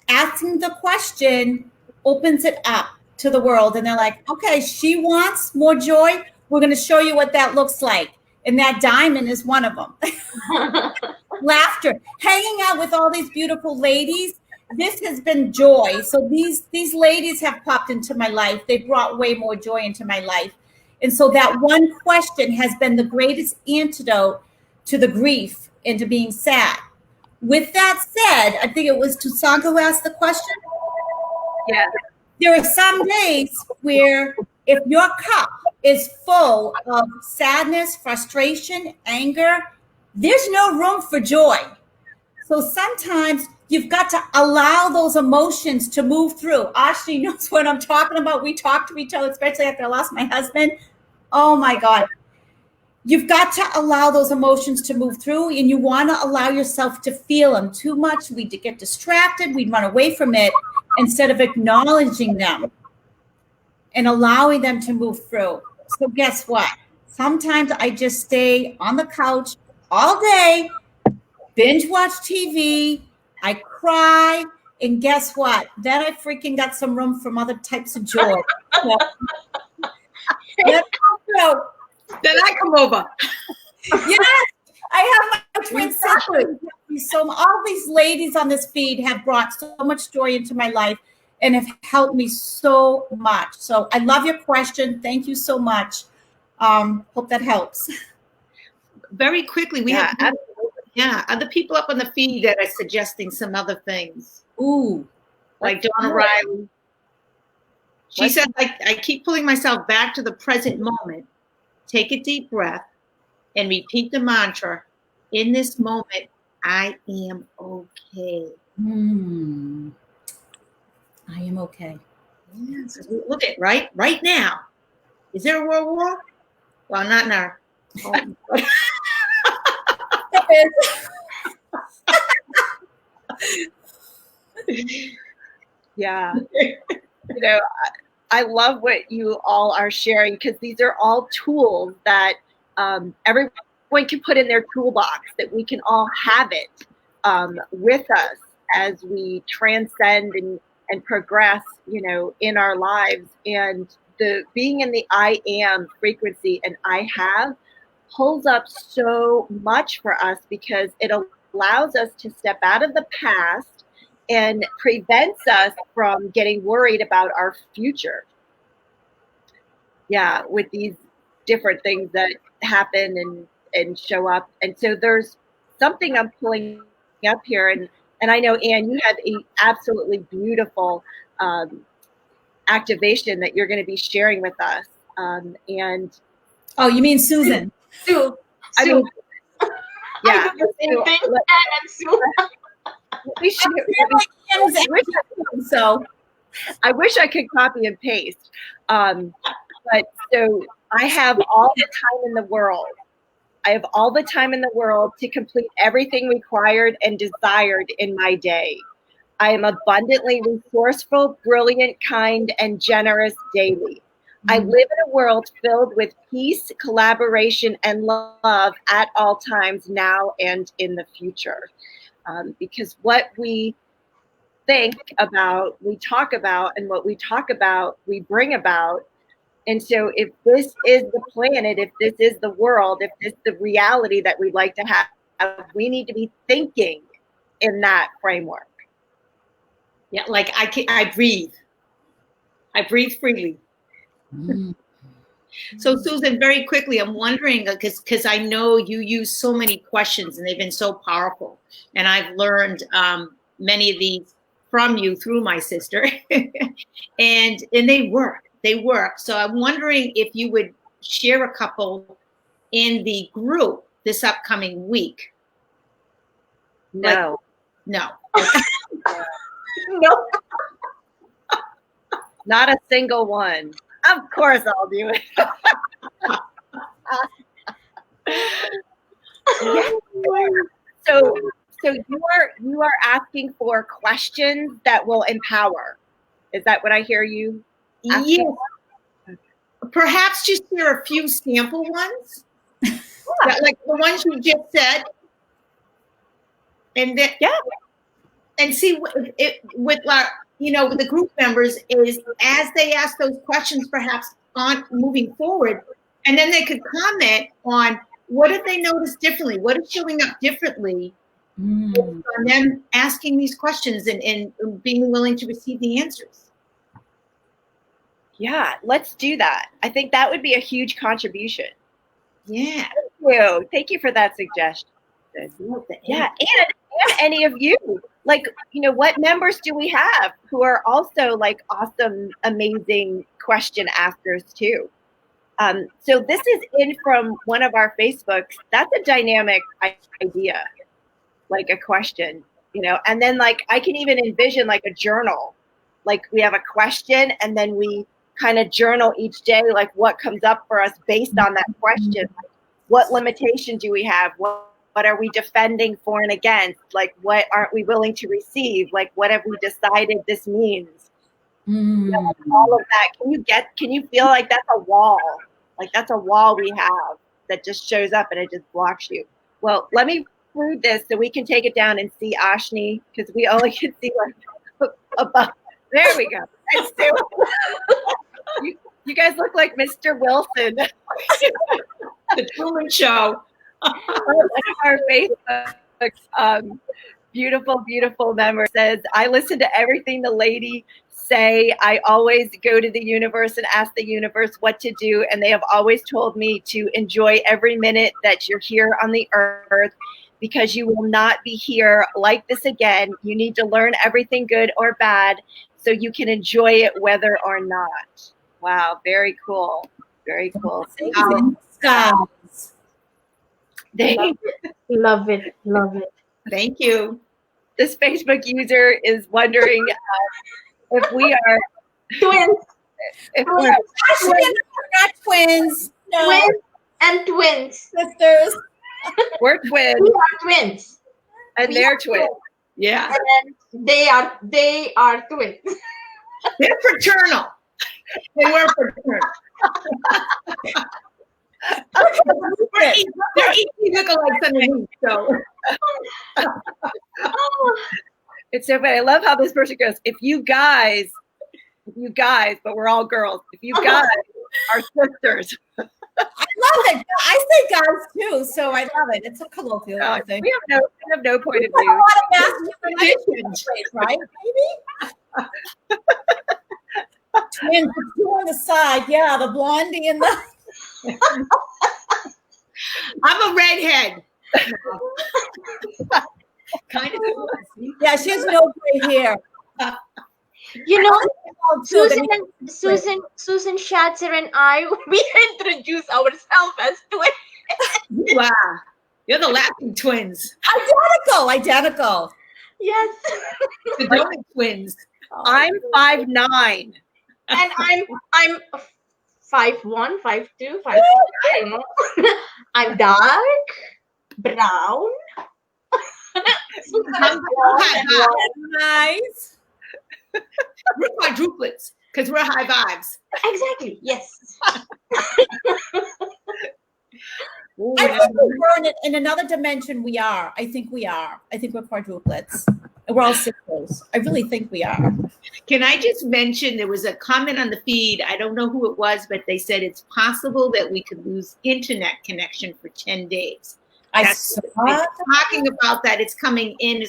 Asking the question opens it up to the world. And they're like, okay, she wants more joy. We're going to show you what that looks like. And that diamond is one of them. Laughter, hanging out with all these beautiful ladies. This has been joy. So these ladies have popped into my life. They brought way more joy into my life. And so that one question has been the greatest antidote to the grief and to being sad. With that said, I think it was Tusanka who asked the question. Yeah. There are some days where if your cup is full of sadness, frustration, anger, there's no room for joy. So sometimes you've got to allow those emotions to move through. Ashni knows what I'm talking about. We talk to each other, especially after I lost my husband. Oh my God. You've got to allow those emotions to move through, and you want to allow yourself to feel them. Too much, we get distracted, we run away from it instead of acknowledging them and allowing them to move through. So guess what? Sometimes I just stay on the couch all day, binge watch TV, I cry, and guess what? Then I freaking got some room from other types of joy. Then I come over. Yes, I have my twin sisters. So all these ladies on this feed have brought so much joy into my life. and have helped me so much. So I love your question. Thank you so much. Hope that helps. Very quickly, we Yeah, have other people up on the feed that are suggesting some other things. Ooh. Like Donna Riley. She said, I keep pulling myself back to the present moment. Take a deep breath and repeat the mantra, in this moment, I am okay. I am okay. Yes. Look at right now. Is there a world war? Well, not now. Yeah. You know, I love what you all are sharing, because these are all tools that everyone can put in their toolbox, that we can all have it with us as we transcend and progress, you know, in our lives. And the being in the I am frequency and I have pulls up so much for us, because it allows us to step out of the past and prevents us from getting worried about our future. Yeah, with these different things that happen and show up. And so there's something I'm pulling up here, and I know, Anne, you have a absolutely beautiful activation that you're going to be sharing with us. And oh, you mean Susan? Sue. I mean, yeah. I do the same thing. And Sue. I wish I could copy and paste. But so I have all the time in the world. I have all the time in the world to complete everything required and desired in my day. I am abundantly resourceful, brilliant, kind, and generous daily. I live in a world filled with peace, collaboration, and love at all times, now and in the future. Because what we think about, we talk about, and what we talk about, we bring about. And so if this is the planet, if this is the world, if this is the reality that we'd like to have, we need to be thinking in that framework. Yeah, like I breathe. I breathe freely. So Susan, very quickly, I'm wondering, because I know you use so many questions and they've been so powerful. And I've learned many of these from you through my sister. and they work. They work. So I'm wondering if you would share a couple in the group this upcoming week. No. No. No. Not a single one. Of course I'll do it. Yeah. So you are asking for questions that will empower. Is that what I hear you asking? Yes. Perhaps just share a few sample ones. Yeah, like the ones you just said. And then and see with the group members is as they ask those questions, perhaps on moving forward, and then they could comment on what have they noticed differently, what is showing up differently, and then asking these questions and being willing to receive the answers. Yeah, let's do that. I think that would be a huge contribution. Yeah. Thank you for that suggestion. Yeah, and any of you, like, what members do we have who are also like awesome, amazing question askers too? So this is in from one of our Facebooks. That's a dynamic idea, like a question, and then like I can even envision like a journal, like we have a question and then we kind of journal each day, like what comes up for us based on that question. What limitation do we have? What are we defending for and against? Like, what aren't we willing to receive? Like, what have we decided this means? All of that. Can you feel like that's a wall? Like that's a wall we have that just shows up and it just blocks you. Well, let me include this so we can take it down and see Ashni, because we only can see like above. There we go. You guys look like Mr. Wilson. The Truman Show. Our Facebook Beautiful, beautiful memory. Says, I listen to everything the lady say. I always go to the universe and ask the universe what to do. And they have always told me to enjoy every minute that you're here on the earth because you will not be here like this again. You need to learn everything good or bad so you can enjoy it whether or not. Wow, very cool. Very cool. Guys. Love it. Love it. Thank you. This Facebook user is wondering if we are Twins. if we're Ashni and I are not twins. No, Twins and twins. sisters. we're twins We are twins. and We they're are twins. Yeah. And then they are twins. They're fraternal. They were fraternal. They're equally lookalikes underneath, so. It's so funny. I love how this person goes, if you guys, but we're all girls, if you guys are sisters. I love it. I say guys too, so I love it. It's a colloquial thing. We have no point of We have a view. lot of masculine traits, right? Maybe. Twins, the two on the side, yeah, the blondie and the. I'm a redhead. Kind of. Yeah, she has no gray hair. You know, Susan, Susan Shatzer and I, we introduce ourselves as twins. Wow. You're the laughing twins. identical. Yes. The donut twins. I'm 5'9". And I'm 5'1", 5'2", 5'3", I don't know. I'm dark, brown. I'm Nice. We're quadruplets because we're high vibes. Exactly. Yes. I think we're in another dimension. We are. I think we are. I think we're quadruplets. And we're all sisters. I really think we are. Can I just mention there was a comment on the feed? I don't know who it was, but they said it's possible that we could lose internet connection for 10 days. It's Talking about that, it's coming in.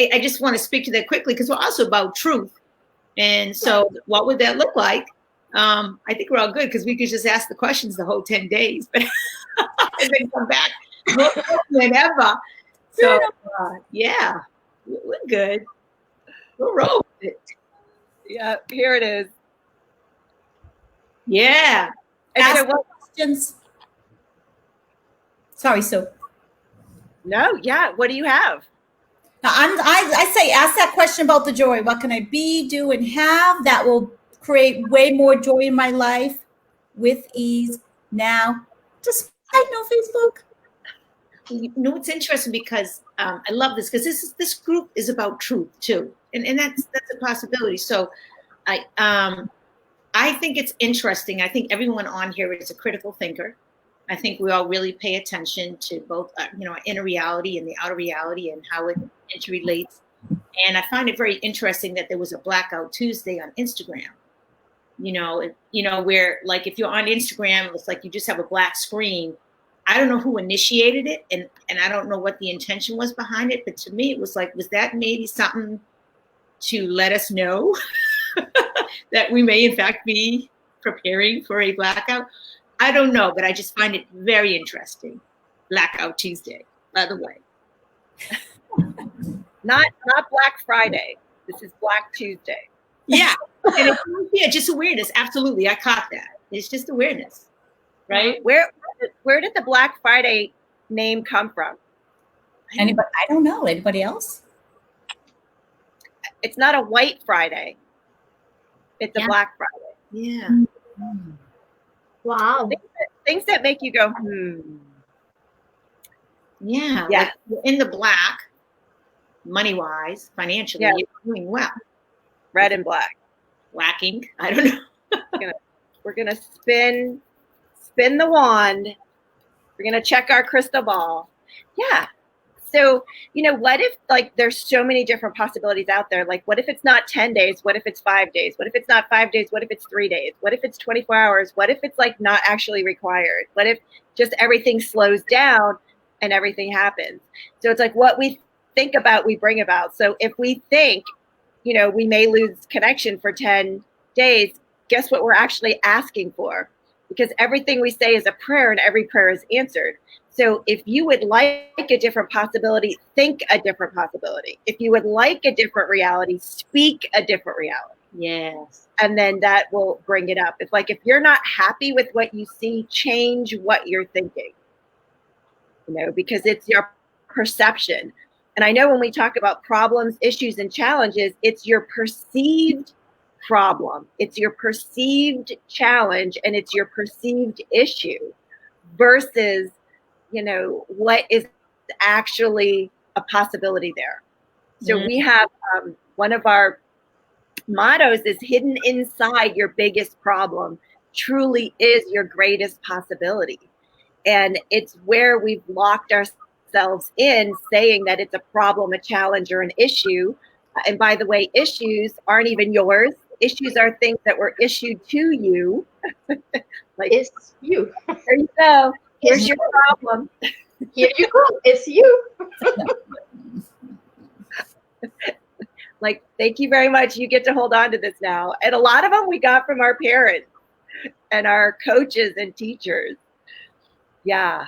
I just want to speak to that quickly because we're also about truth. And so what would that look like? I think we're all good because we could just ask the questions the whole 10 days, but and then come back whenever. So yeah, we're good. We'll roll with it. Yeah, here it is. Yeah. Ask questions. Sorry, Sue. No, yeah. What do you have? Now, I say ask that question about the joy. What can I be, do, and have that will create way more joy in my life with ease now? Just no Facebook. You know, it's interesting because I love this because this group is about truth too, and that's a possibility. So I think it's interesting. I think everyone on here is a critical thinker. I think we all really pay attention to both, our inner reality and the outer reality and how it interrelates. And I find it very interesting that there was a Blackout Tuesday on Instagram. Where like if you're on Instagram, it's like you just have a black screen. I don't know who initiated it, and I don't know what the intention was behind it. But to me, it was like, was that maybe something to let us know that we may in fact be preparing for a blackout? I don't know, but I just find it very interesting. Blackout Tuesday, by the way. Not Black Friday. This is Black Tuesday. Yeah. And it's just awareness. Absolutely. I caught that. It's just awareness. Right? Where did the Black Friday name come from? Anybody? I don't know. Anybody else? It's not a White Friday. It's a Black Friday. Yeah. Mm-hmm. Wow. Things that make you go, Yeah. Yeah. Like you're in the black, money-wise, financially, Yeah. you're doing well. Red and black. Lacking. I don't know. We're gonna spin the wand. We're gonna check our crystal ball. Yeah. So, what if there's so many different possibilities out there? Like, what if it's not 10 days? What if it's 5 days? What if it's not 5 days? What if it's 3 days? What if it's 24 hours? What if it's not actually required? What if just everything slows down and everything happens? So it's like what we think about, we bring about. So if we think, we may lose connection for 10 days, guess what we're actually asking for? Because everything we say is a prayer and every prayer is answered. So if you would like a different possibility, think a different possibility. If you would like a different reality, speak a different reality. Yes. And then that will bring it up. It's like, if you're not happy with what you see, change what you're thinking, because it's your perception. And I know when we talk about problems, issues, and challenges, it's your perceived problem. It's your perceived challenge, and it's your perceived issue versus, what is actually a possibility there. So we have one of our mottos is hidden inside your biggest problem truly is your greatest possibility. And it's where we've locked ourselves in saying that it's a problem, a challenge, or an issue. And by the way, issues aren't even yours. Issues are things that were issued to you. Like, It's you. there you go. Here's your problem. Here you go. It's you. Like, thank you very much. You get to hold on to this now. And a lot of them we got from our parents and our coaches and teachers. Yeah.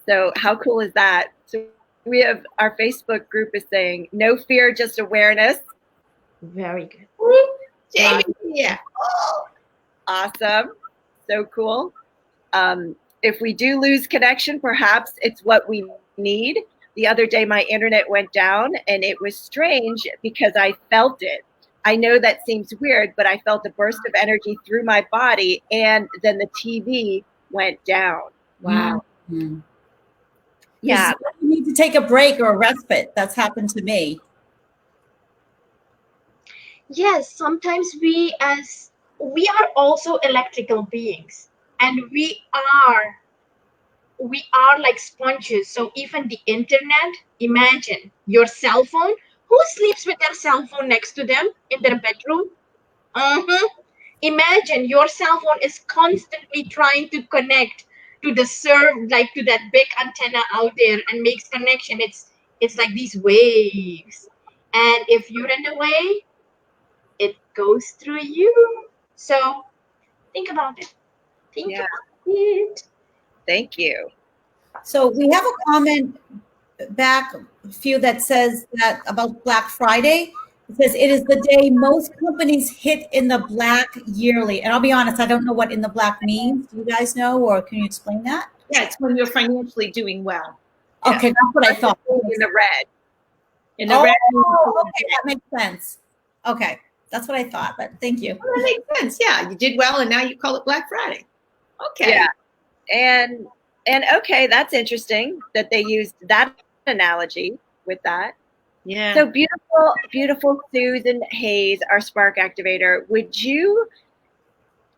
So how cool is that? So we have our Facebook group is saying, no fear, just awareness. Very good. Jamie, yeah. Awesome. So cool. If we do lose connection, perhaps it's what we need. The other day, my internet went down, and it was strange because I felt it. I know that seems weird, but I felt a burst of energy through my body, and then the TV went down. Wow. Mm-hmm. Yeah. You need to take a break or a respite. That's happened to me. Yes, sometimes we are also electrical beings, and we are like sponges. So even the internet, imagine your cell phone. Who sleeps with their cell phone next to them in their bedroom? Imagine your cell phone is constantly trying to connect to the to that big antenna out there and makes connection. It's like these waves, and if you run away, it goes through you. So think about it. Think about it. Thank you. So we have a comment back, a few that says that about Black Friday. It says it is the day most companies hit in the black yearly. And I'll be honest, I don't know what in the black means. Do you guys know, or can you explain that? Yeah, it's when you're financially doing well. Okay, that's what I thought. In the red. In the red. Okay, that makes sense. Okay, that's what I thought, but thank you. Well, that makes sense. Yeah, you did well, and now you call it Black Friday. Okay. Yeah. And okay, that's interesting that they used that analogy with that. Yeah. So beautiful Susan Hayes, our Spark Activator. Would you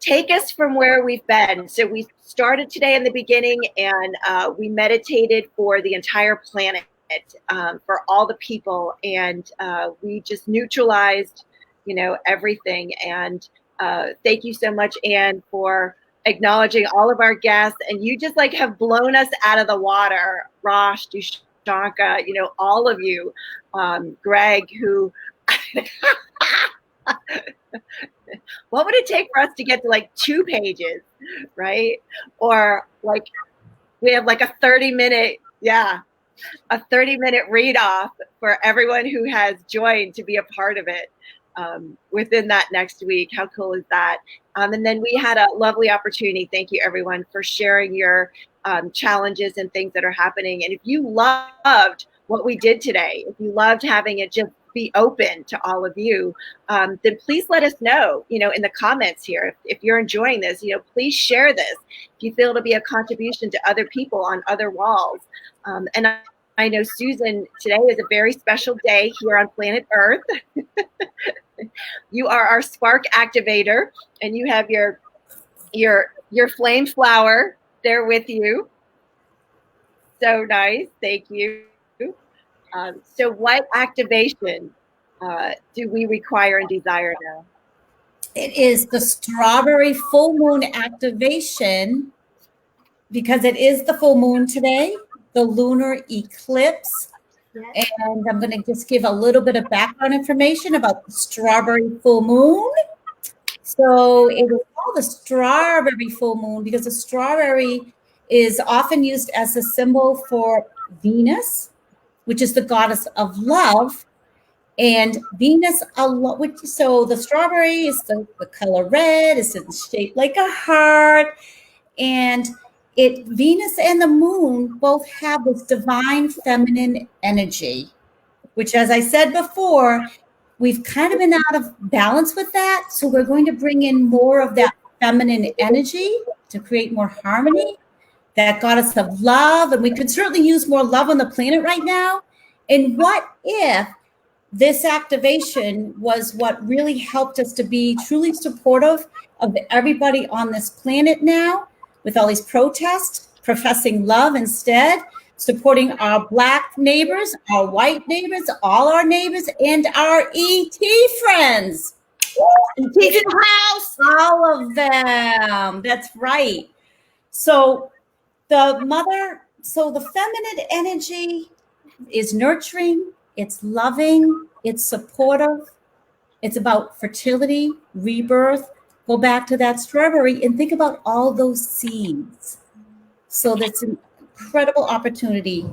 take us from where we've been? So we started today in the beginning, and we meditated for the entire planet, for all the people, and we just neutralized, everything. And thank you so much, Anne, for acknowledging all of our guests, and you just have blown us out of the water. Rosh, Dushanka, all of you, Greg, who, what would it take for us to get to 2 pages, right? Or we have a 30-minute, a 30-minute read off for everyone who has joined to be a part of it. Within that next week. How cool is that? And then we had a lovely opportunity. Thank you, everyone, for sharing your challenges and things that are happening. And if you loved what we did today, if you loved having it just be open to all of you, then please let us know, in the comments here. If you're enjoying this, please share this. If you feel to be a contribution to other people on other walls. And I know, Susan, today is a very special day here on planet Earth. You are our Spark Activator, and you have your flame flower there with you. So nice. Thank you. So what activation do we require and desire now? It is the strawberry full moon activation, because it is the full moon today, the lunar eclipse. Yes. And I'm going to just give a little bit of background information about the strawberry full moon. So it was called the strawberry full moon because the strawberry is often used as a symbol for Venus, which is the goddess of love. And Venus, so the strawberry is the color red, it's shaped like a heart. And Venus and the moon both have this divine feminine energy, which, as I said before, we've kind of been out of balance with that. So we're going to bring in more of that feminine energy to create more harmony, that goddess of love. And we could certainly use more love on the planet right now. And what if this activation was what really helped us to be truly supportive of everybody on this planet now, with all these protests, professing love instead, supporting our Black neighbors, our white neighbors, all our neighbors, and our ET friends. ET's in the house. All of them. That's right. So the feminine energy is nurturing, it's loving, it's supportive, it's about fertility, rebirth. Go back to that strawberry and think about all those seeds. So that's an incredible opportunity,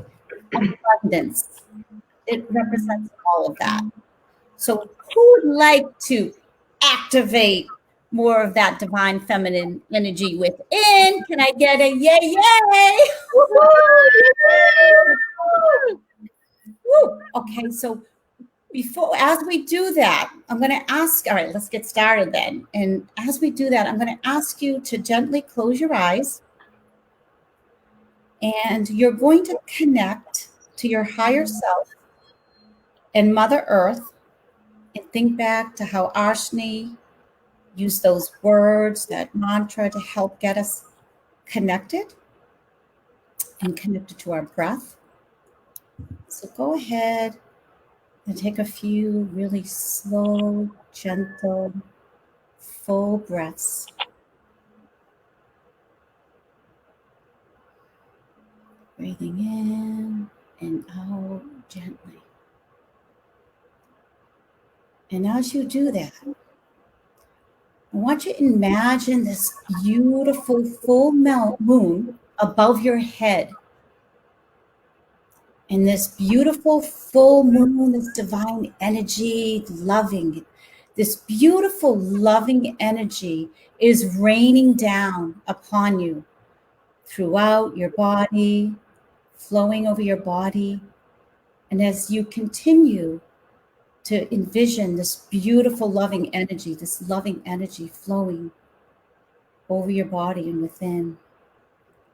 abundance. It represents all of that. So who would like to activate more of that divine feminine energy within? Can I get a yay, yay? Woo! Okay, so as we do that, I'm going to ask, all right, let's get started then. And as we do that, I'm going to ask you to gently close your eyes. And you're going to connect to your higher self and Mother Earth and think back to how Ashni used those words, that mantra to help get us connected and connected to our breath. So go ahead and take a few really slow, gentle, full breaths. Breathing in and out gently. And as you do that, I want you to imagine this beautiful full moon above your head. And this beautiful full moon, this divine energy, loving, this beautiful loving energy is raining down upon you throughout your body, flowing over your body. And as you continue to envision this beautiful loving energy, this loving energy flowing over your body and within,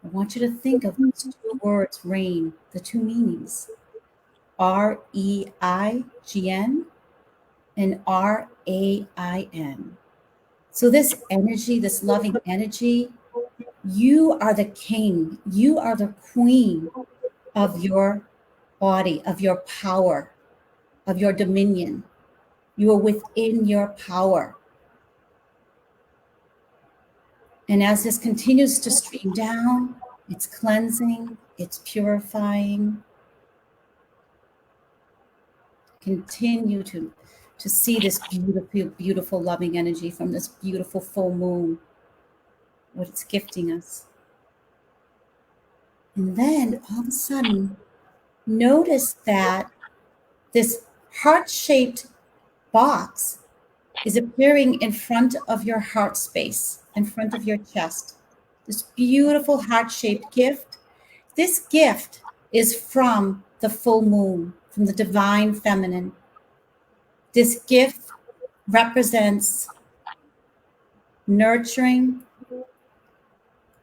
I want you to think of those two words, rain, the two meanings, REIGN and RAIN. So this energy, this loving energy, you are the king, you are the queen of your body, of your power, of your dominion. You are within your power. And as this continues to stream down, it's cleansing, it's purifying. Continue to see this beautiful, beautiful loving energy from this beautiful full moon, what it's gifting us. And then all of a sudden, notice that this heart-shaped box is appearing in front of your heart space, in front of your chest. This beautiful heart-shaped gift. This gift is from the full moon, from the divine feminine. This gift represents nurturing,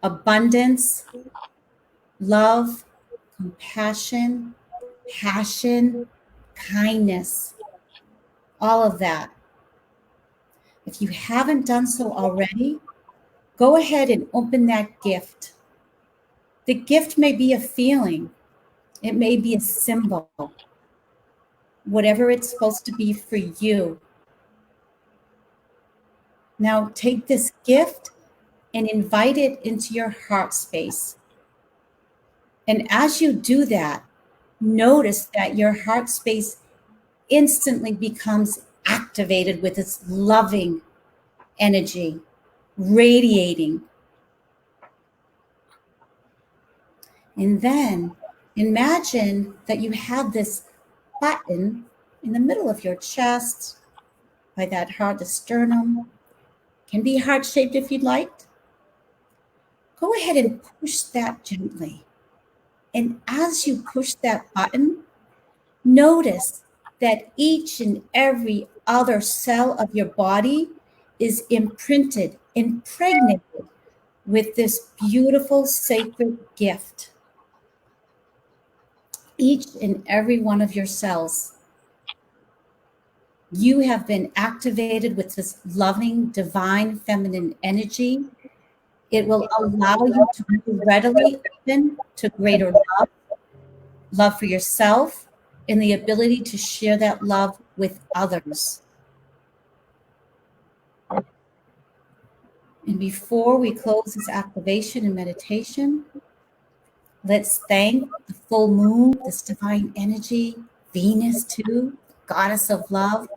abundance, love, compassion, passion, kindness, all of that. If you haven't done so already, go ahead and open that gift. The gift may be a feeling. It may be a symbol. Whatever it's supposed to be for you. Now take this gift and invite it into your heart space. And as you do that, notice that your heart space instantly becomes activated with its loving energy, radiating. And then imagine that you have this button in the middle of your chest by that heart, the sternum. Can be heart shaped if you'd like. Go ahead and push that gently. And as you push that button, notice that each and every other cell of your body is imprinted, impregnated with this beautiful sacred gift. Each and every one of your cells, you have been activated with this loving, divine, feminine energy. It will allow you to move readily open to greater love, love for yourself, and the ability to share that love with others. And before we close this activation and meditation, let's thank the full moon, this divine energy, Venus too, goddess of love,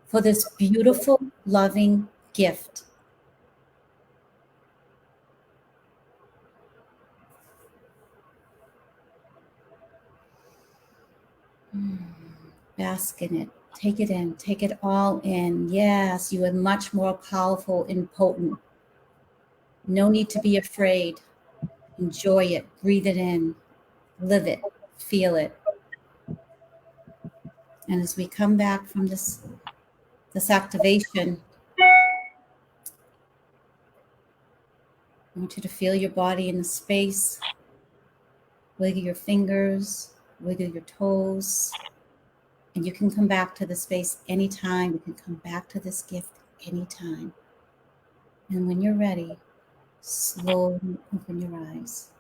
for this beautiful, loving gift. Bask in it. Take it in. Take it all in. Yes, you are much more powerful and potent. No need to be afraid. Enjoy it. Breathe it in. Live it. Feel it. And as we come back from this activation, I want you to feel your body in the space. Wiggle your fingers. Wiggle your toes. And you can come back to the space anytime. You can come back to this gift anytime. And when you're ready, slowly open your eyes.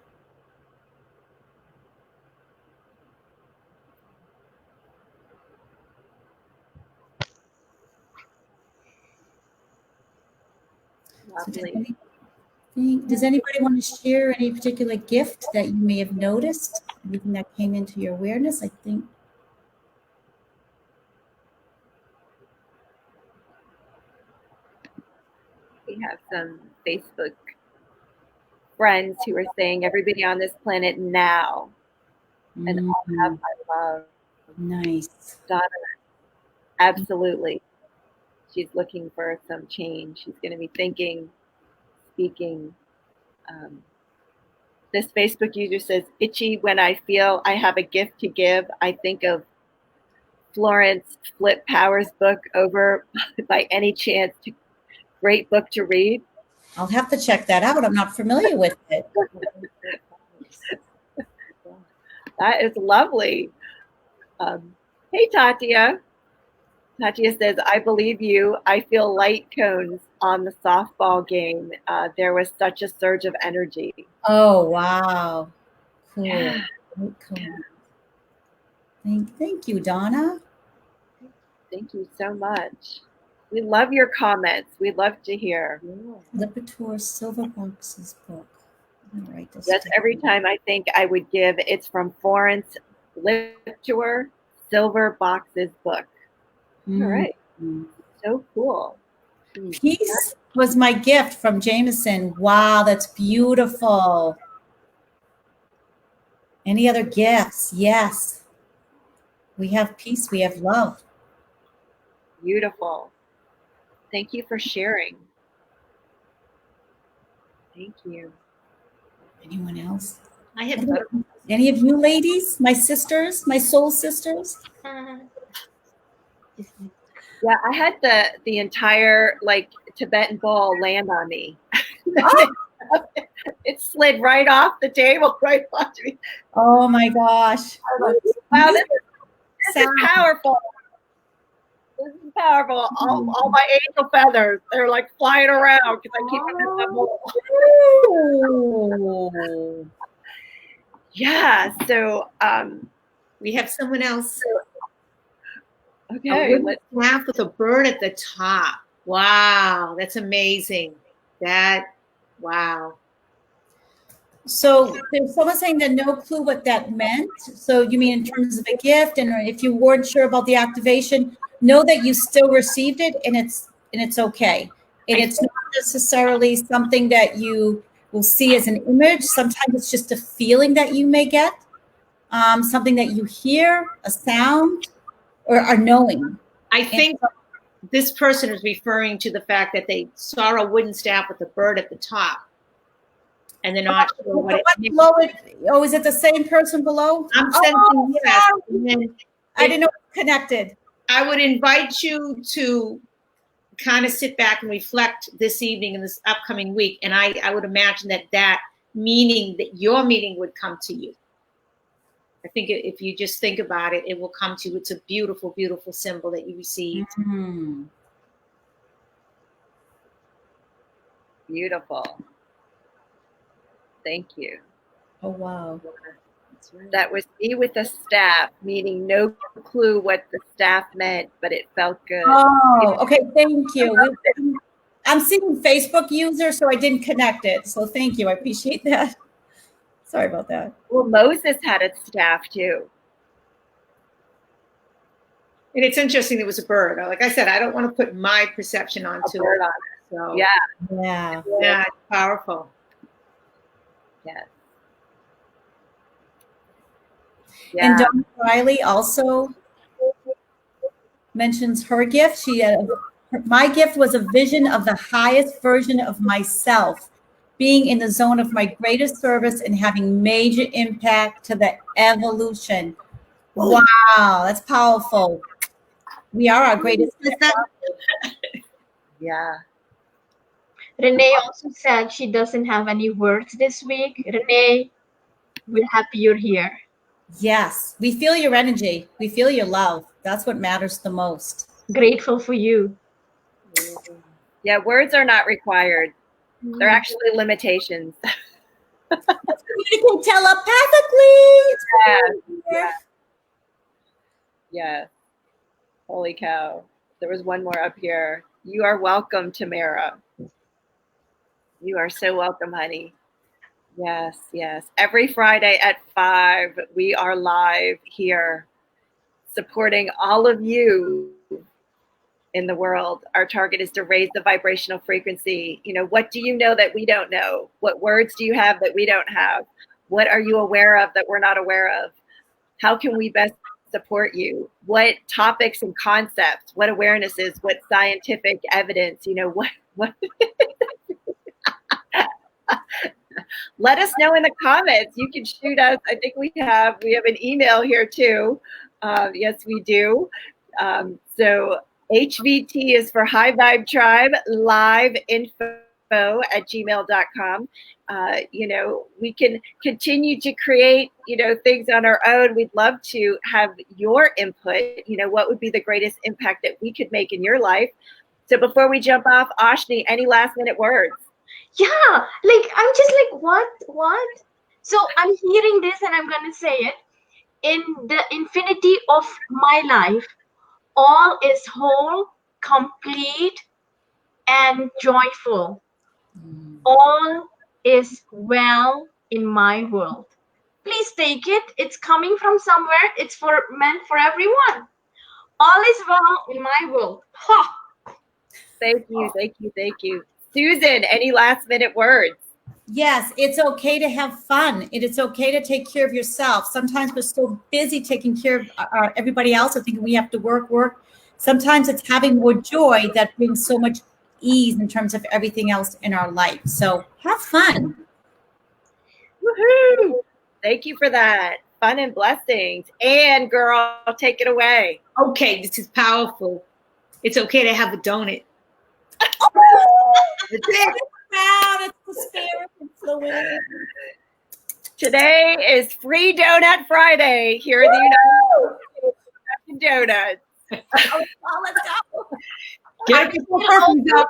Lovely. Does anybody want to share any particular gift that you may have noticed? Anything that came into your awareness? I think. We have some Facebook friends who are saying everybody on this planet now and all have my love. Nice. Donna, absolutely. She's looking for some change. She's going to be thinking, speaking. This Facebook user says, itchy when I feel I have a gift to give. I think of Florence Flip Powers' book, Over by Any Chance. Great book to read. I'll have to check that out. I'm not familiar with it. That is lovely. Hey, Tatia. Tatia says, I believe you. I feel light cones on the softball game. There was such a surge of energy. Oh, wow. Cool. Yeah. Cool. Thank you, Donna. Thank you so much. We love your comments. We love to hear. Lipitor Silver Box's book. I'm gonna write this Yes, down. every time I think I would give, it's from Florence Lipitor Silver Box's book. All right. So cool. Peace was my gift from Jameson. Wow, that's beautiful. Any other gifts? Yes. We have peace. We have love. Beautiful. Thank you for sharing. Thank you. Anyone else? I have Any of you ladies? My sisters? My soul sisters? Yeah, I had the entire Tibetan ball land on me. It slid right off the table, right onto me. Oh my gosh. Wow, this is powerful. This is powerful. All my angel feathers, they're like flying around because I keep them in my bowl. Yeah, so we have someone else. Okay, let's laugh with a bird at the top. Wow, that's amazing. Wow. So there's someone saying that no clue what that meant. So you mean in terms of a gift, and if you weren't sure about the activation, know that you still received it, and it's okay. And it's not necessarily something that you will see as an image. Sometimes it's just a feeling that you may get, something that you hear, a sound, or are knowing. I think this person is referring to the fact that they saw a wooden staff with a bird at the top, and they're not sure what it means. Below it. Oh, is it the same person below? I'm sensing yes. And then I didn't know it was connected. I would invite you to kind of sit back and reflect this evening and this upcoming week. And I would imagine that meaning, that your meaning would come to you. I think if you just think about it, it will come to you. It's a beautiful, beautiful symbol that you received. Mm-hmm. Beautiful. Thank you. Oh, wow. Right. That was me with the staff, meaning no clue what the staff meant, but it felt good. Oh, okay. Thank you. I'm seeing Facebook user, so I didn't connect it. So thank you. I appreciate that. Sorry about that. Well, Moses had a staff too. And it's interesting it was a bird. Like I said, I don't want to put my perception onto it. On it. So Yeah. it's powerful. Yes. Yeah. And Dawn Riley also mentions her gift. She had my gift was a vision of the highest version of myself, being in the zone of my greatest service and having major impact to the evolution. Wow, that's powerful. We are our greatest. Yeah. Renee also said she doesn't have any words this week. Renee, we're happy you're here. Yes, we feel your energy. We feel your love. That's what matters the most. Grateful for you. Yeah, words are not required. They're actually limitations. Communicate telepathically. Yeah. Yeah. Holy cow. There was one more up here. You are welcome, Tamara. You are so welcome, honey. Yes, yes. Every Friday at 5, we are live here supporting all of you in the world. Our target is to raise the vibrational frequency. You know, what do you know that we don't know? What words do you have that we don't have? What are you aware of that we're not aware of? How can we best support you? What topics and concepts, what awarenesses, what scientific evidence, you know, what let us know in the comments. You can shoot us. I think we have an email here too. Yes, we do. So HVT is for High Vibe Tribe, live info at gmail.com. You know, we can continue to create, you know, things on our own. We'd love to have your input. You know, what would be the greatest impact that we could make in your life? So before we jump off, Ashni, any last minute words? Yeah, like I'm just like, what? So I'm hearing this and I'm gonna say it. In the infinity of my life, all is whole, complete, and joyful. All is well in my world. Please take it. It's coming from somewhere. It's meant for everyone. All is well in my world. Ha! Thank you, thank you, thank you. Susan, any last minute words? Yes, it's okay to have fun. It's okay to take care of yourself. Sometimes we're so busy taking care of everybody else. I think we have to work. Sometimes it's having more joy that brings so much ease in terms of everything else in our life. So have fun. Woohoo! Thank you for that. Fun and blessings. And girl, take it away. Okay, this is powerful. It's okay to have a donut. That's it. It's the spirit. It's the way. Today is Free Donut Friday here in the United States. Donuts. Let's go. Get your purples up.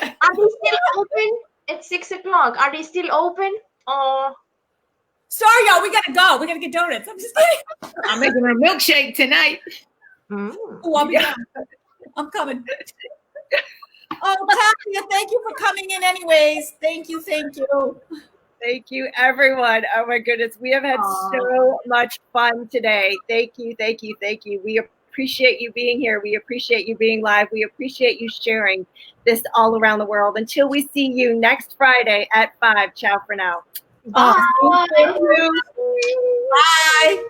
Are they still open? It's 6 o'clock. Are they still open? Sorry, y'all. We gotta go. We gotta get donuts. I'm just kidding. I'm making a milkshake tonight. Oh, I'll be done. I'm coming. Oh, Tanya, thank you for coming in anyways. Thank you. Thank you, everyone. Oh my goodness. We have had so much fun today. Thank you, thank you, thank you. We appreciate you being here. We appreciate you being live. We appreciate you sharing this all around the world. Until we see you next Friday at 5. Ciao for now. Bye. Thank you. Bye.